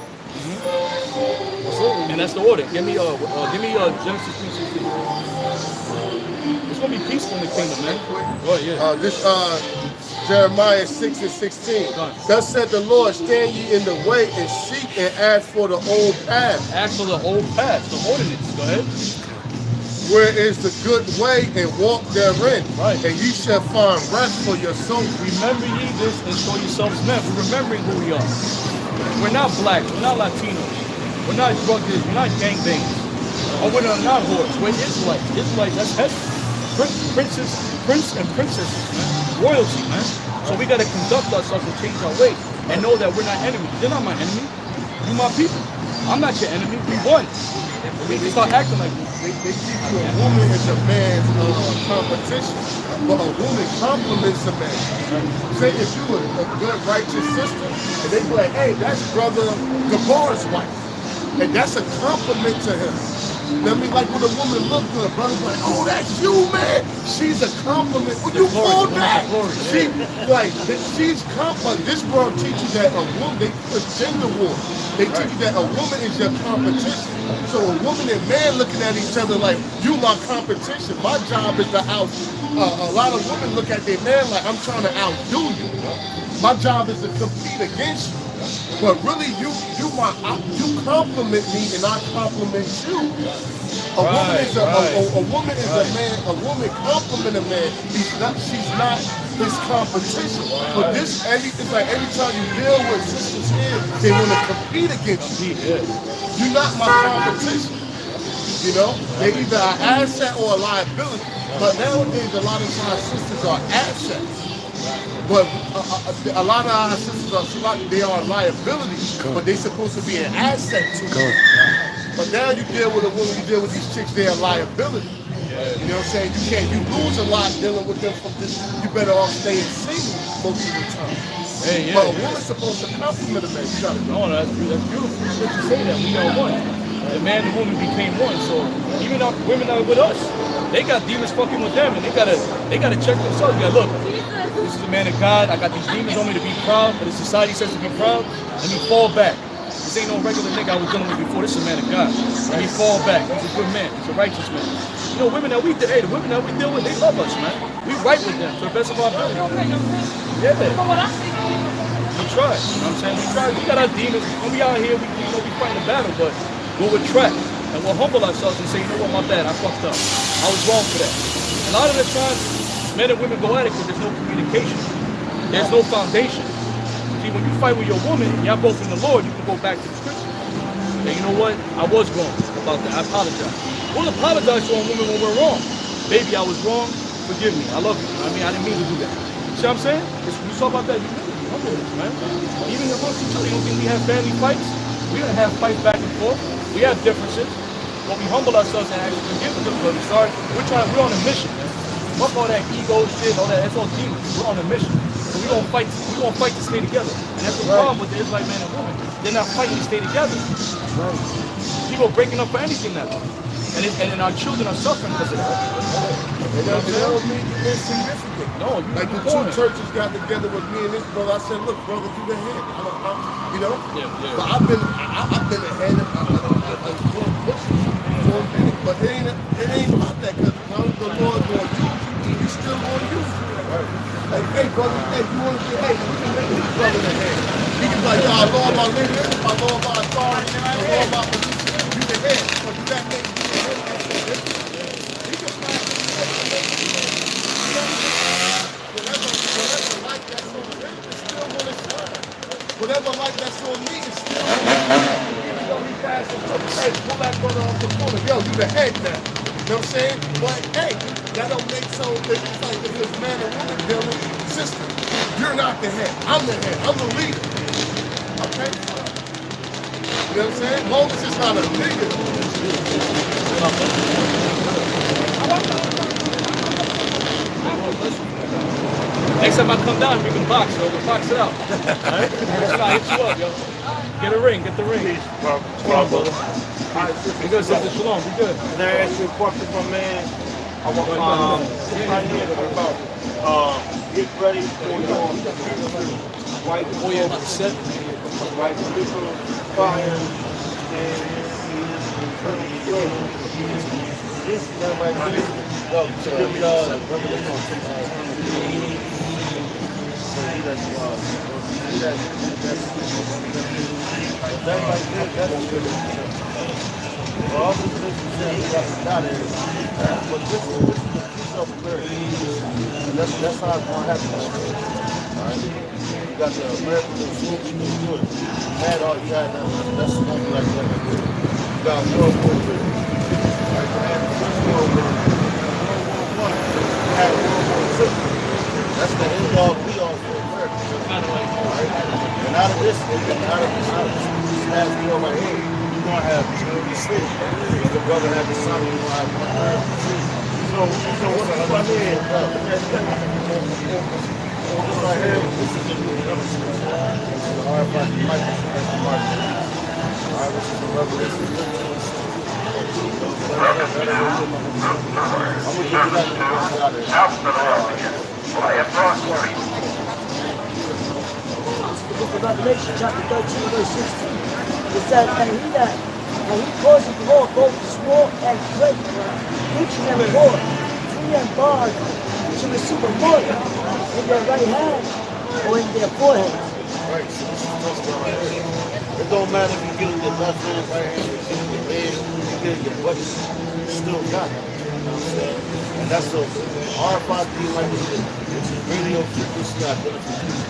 And that's the order. Give me Genesis 3:16. It's gonna be peaceful in the kingdom, man. Oh yeah. This Jeremiah 6:16. Thus said the Lord, stand ye in the way and seek and ask for the old path. Ask for the old path, the ordinance. Go ahead. Where is the good way and walk therein, right? And ye shall find rest for your soul. Remember ye this and show yourselves men. We're remembering who we are. We're not blacks. We're not Latinos. We're not drug dealers. We're not gangbangers. Or we're not whores. We're Israelites. Israelites, that's head. Prince and princesses, man. Royalty, man. So we got to conduct ourselves and change our ways and know that we're not enemies. You're not my enemy. You're my people. I'm not your enemy. We won. We need to start acting like this. They teach you a woman is a man's competition, but a woman compliments a man. Say if you were a good, righteous sister, and they be like, hey, that's Brother Gabar's wife. And that's a compliment to him. I mean, like when a woman look good, brother's like, oh, that's you, man. She's a compliment. When you call that, she's compliment. This world teaches that a woman, they put gender war. They teach you that a woman is your competition. So a woman and man looking at each other like, you my competition. My job is to out. A lot of women look at their man like, I'm trying to outdo you. My job is to compete against you. But really, you compliment me and I compliment you. A woman is a man. A woman compliment a man. She's not his competition. But this, it's like every time you deal with sisters here, they want to compete against you. You're not my competition. You know, they either an asset or a liability. But nowadays, a lot of times sisters are assets. But a lot of our sisters they are liabilities, but they're supposed to be an asset to you. But now you deal with a woman, you deal with these chicks, they're a liability. You know what I'm saying? You lose a lot dealing with them from this. You better off staying single most of the time. But a woman's supposed to compliment a man. No, that's beautiful. It's good to say that. We are one. The man and woman became one. So even our women that are with us, they got demons fucking with them, and they gotta check themselves. You gotta look. This is a man of God. I got these demons on me to be proud, but the society says to be proud. Let me fall back. This ain't no regular nigga I was dealing with before. This is a man of God. Let me fall back. He's a good man. He's a righteous man. You know, the women that we deal with, they love us, man. We right with them to the best of our ability. Yeah. We try. You know what I'm saying? We try. We got our demons. When we out here, we fighting a battle, but we'll retract and we'll humble ourselves and say, you know what, my bad. I fucked up. I was wrong for that. A lot of the times, men and women go at it because there's no communication. There's no foundation. See, when you fight with your woman, y'all both in the Lord, you can go back to the scripture. And you know what? I was wrong about that. I apologize. We'll apologize to a woman when we're wrong. Baby, I was wrong. Forgive me. I love you. I mean, I didn't mean to do that. See what I'm saying? We talk about that. Man. Even amongst each other, you don't think we have family fights? We're going to have fights back and forth. We have differences. But we humble ourselves and actually forgive them. We're on a mission. Fuck all that ego shit, all that, that's all demons. We're on a mission. So we're gonna fight to stay together. And that's the problem with the Israelite man and woman. They're not fighting to stay together. People are breaking up for anything now. And then our children are suffering because of that. It don't mean you're insignificant. No, you like the two churches got together with me and this brother. I said, look, brother, you the head. You know? Yeah. But I've been the head of for a minute. But it ain't about that because the Lord's on you. He's still on you. Like, hey, brother, hey, you want to say, hey, we can make this brother the head. He can be like, I Lord, my leadership, my Lord, my authority, my Lord, my position. You the head. So you got to make you the head. He can find whatever light that's on him is still going to shine. Whatever light that's on me is still going to shine. Even though he passed him to the head, pull that brother off the corner. Yo, you the head now. You know what I'm saying? But hey, that don't make so it's like if it's man and woman dealing, sister, you're not the head. I'm the head. I'm the leader. Okay? You know what I'm saying? Moses is not a nigga. Next time I come down, we can box, yo. We'll box it out. Alright? I'll hit you up, yo. Get a ring, get the ring. Shalom, brother. Be good, sister. Shalom, be good. Can I ask you a question, my man? I want right here about get ready for your white oil set, white people, fire, and this that right here. That right there, that's good. All the things you said, you got to start it. But this is self-clarity. And that's how it's going to happen. Alright? You got the American Revolution, you do it. Had all you had, that's going to be like that. You got World War II. Right? You had the First World War. World War I. You had World War II. That's the end all be all for America. Alright? And out of this last war right here, you're going to have two cities. The brother had the son, you're going to have one city. So what's right here? This right here, this is the revelation. The RFI Martin. Alright, this is the revelation. I'm going to give you that out of The book of Revelation, chapter 13, verse 16. It says, and he caused the war both small and great, rich and poor, free and bond, to receive a mark in their right hand or in their forehead. Right, so this is supposed to right here. It don't matter if you get in your left hand, right hand, or your leg, you get in your butt, you still got it. You know what I'm saying? And that's the RFID like this is radio frequency identification.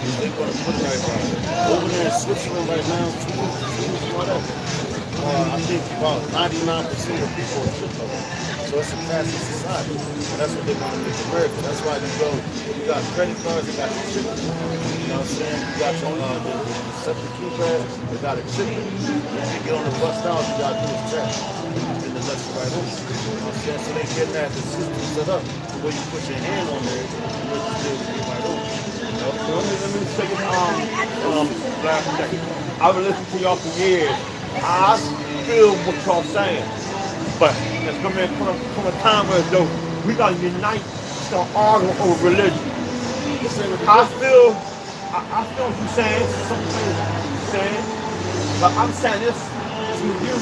They're going to put it right now. Over there in Switzerland right now, I think about 99% of people are chipped over. So it's a cashless society. And that's what they want to make America. That's why you got credit cards, they got the chip. You know what I'm saying? You got your the separate keypad, they got a chip. If you get on the bus down, you got to do is check. And the left right over. You know what I'm saying? So they get that the system set up where you put your hand on there and let you still be right over. Let me say last second. I've been listening to y'all for years. I feel what y'all saying. But there's going to come a time where though we got to unite, start arguing over religion. I feel what you're saying, some things you're saying, but I'm saying this to you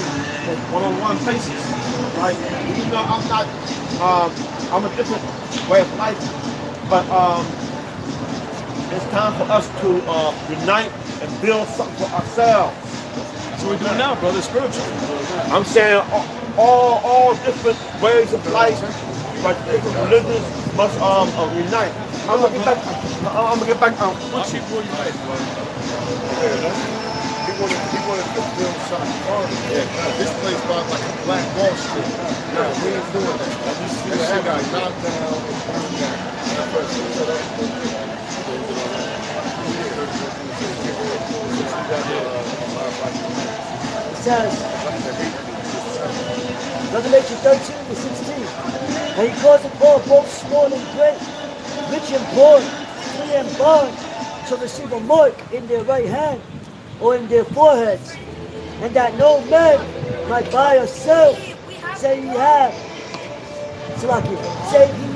on one-on-one basis. Right? You know, I'm not, I'm a different way of life, but it's time for us to unite and build something for ourselves. That's what we're doing now, brother, spiritual. I'm saying all different ways of life, but different religions must unite. I'm gonna get back. What sheep will unite, brother? He wanted to build something harder. Yeah. This place was like a Black Wall Street. No, we ain't doing that. You see that guy knocked down and burned down. It says, Revelation 13 to 16, and he caused it all, both small and great, rich and poor, free and bond, to receive a mark in their right hand or in their foreheads, and that no man might buy or sell, say he had, say he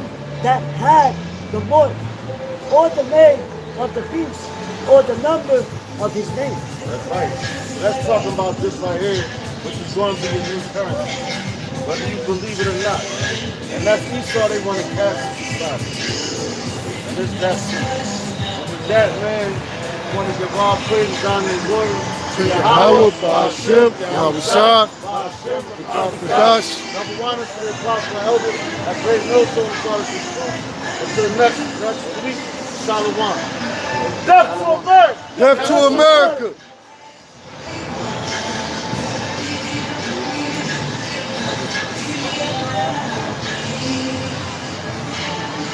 that had the mark, or the name of the beast, or the number of his name. That's right. Let's talk about this right here, which is going to be a new currency, whether you believe it or not. And that's Esau, they want to cast society. And with that, man, I want to give all praise down in glory to Yahweh, Hashem, Yahushua, Kadash. Number one is to the apostle elder, that great millstone scholarship school. And to the next week, Shalom. Death to America! Death to America!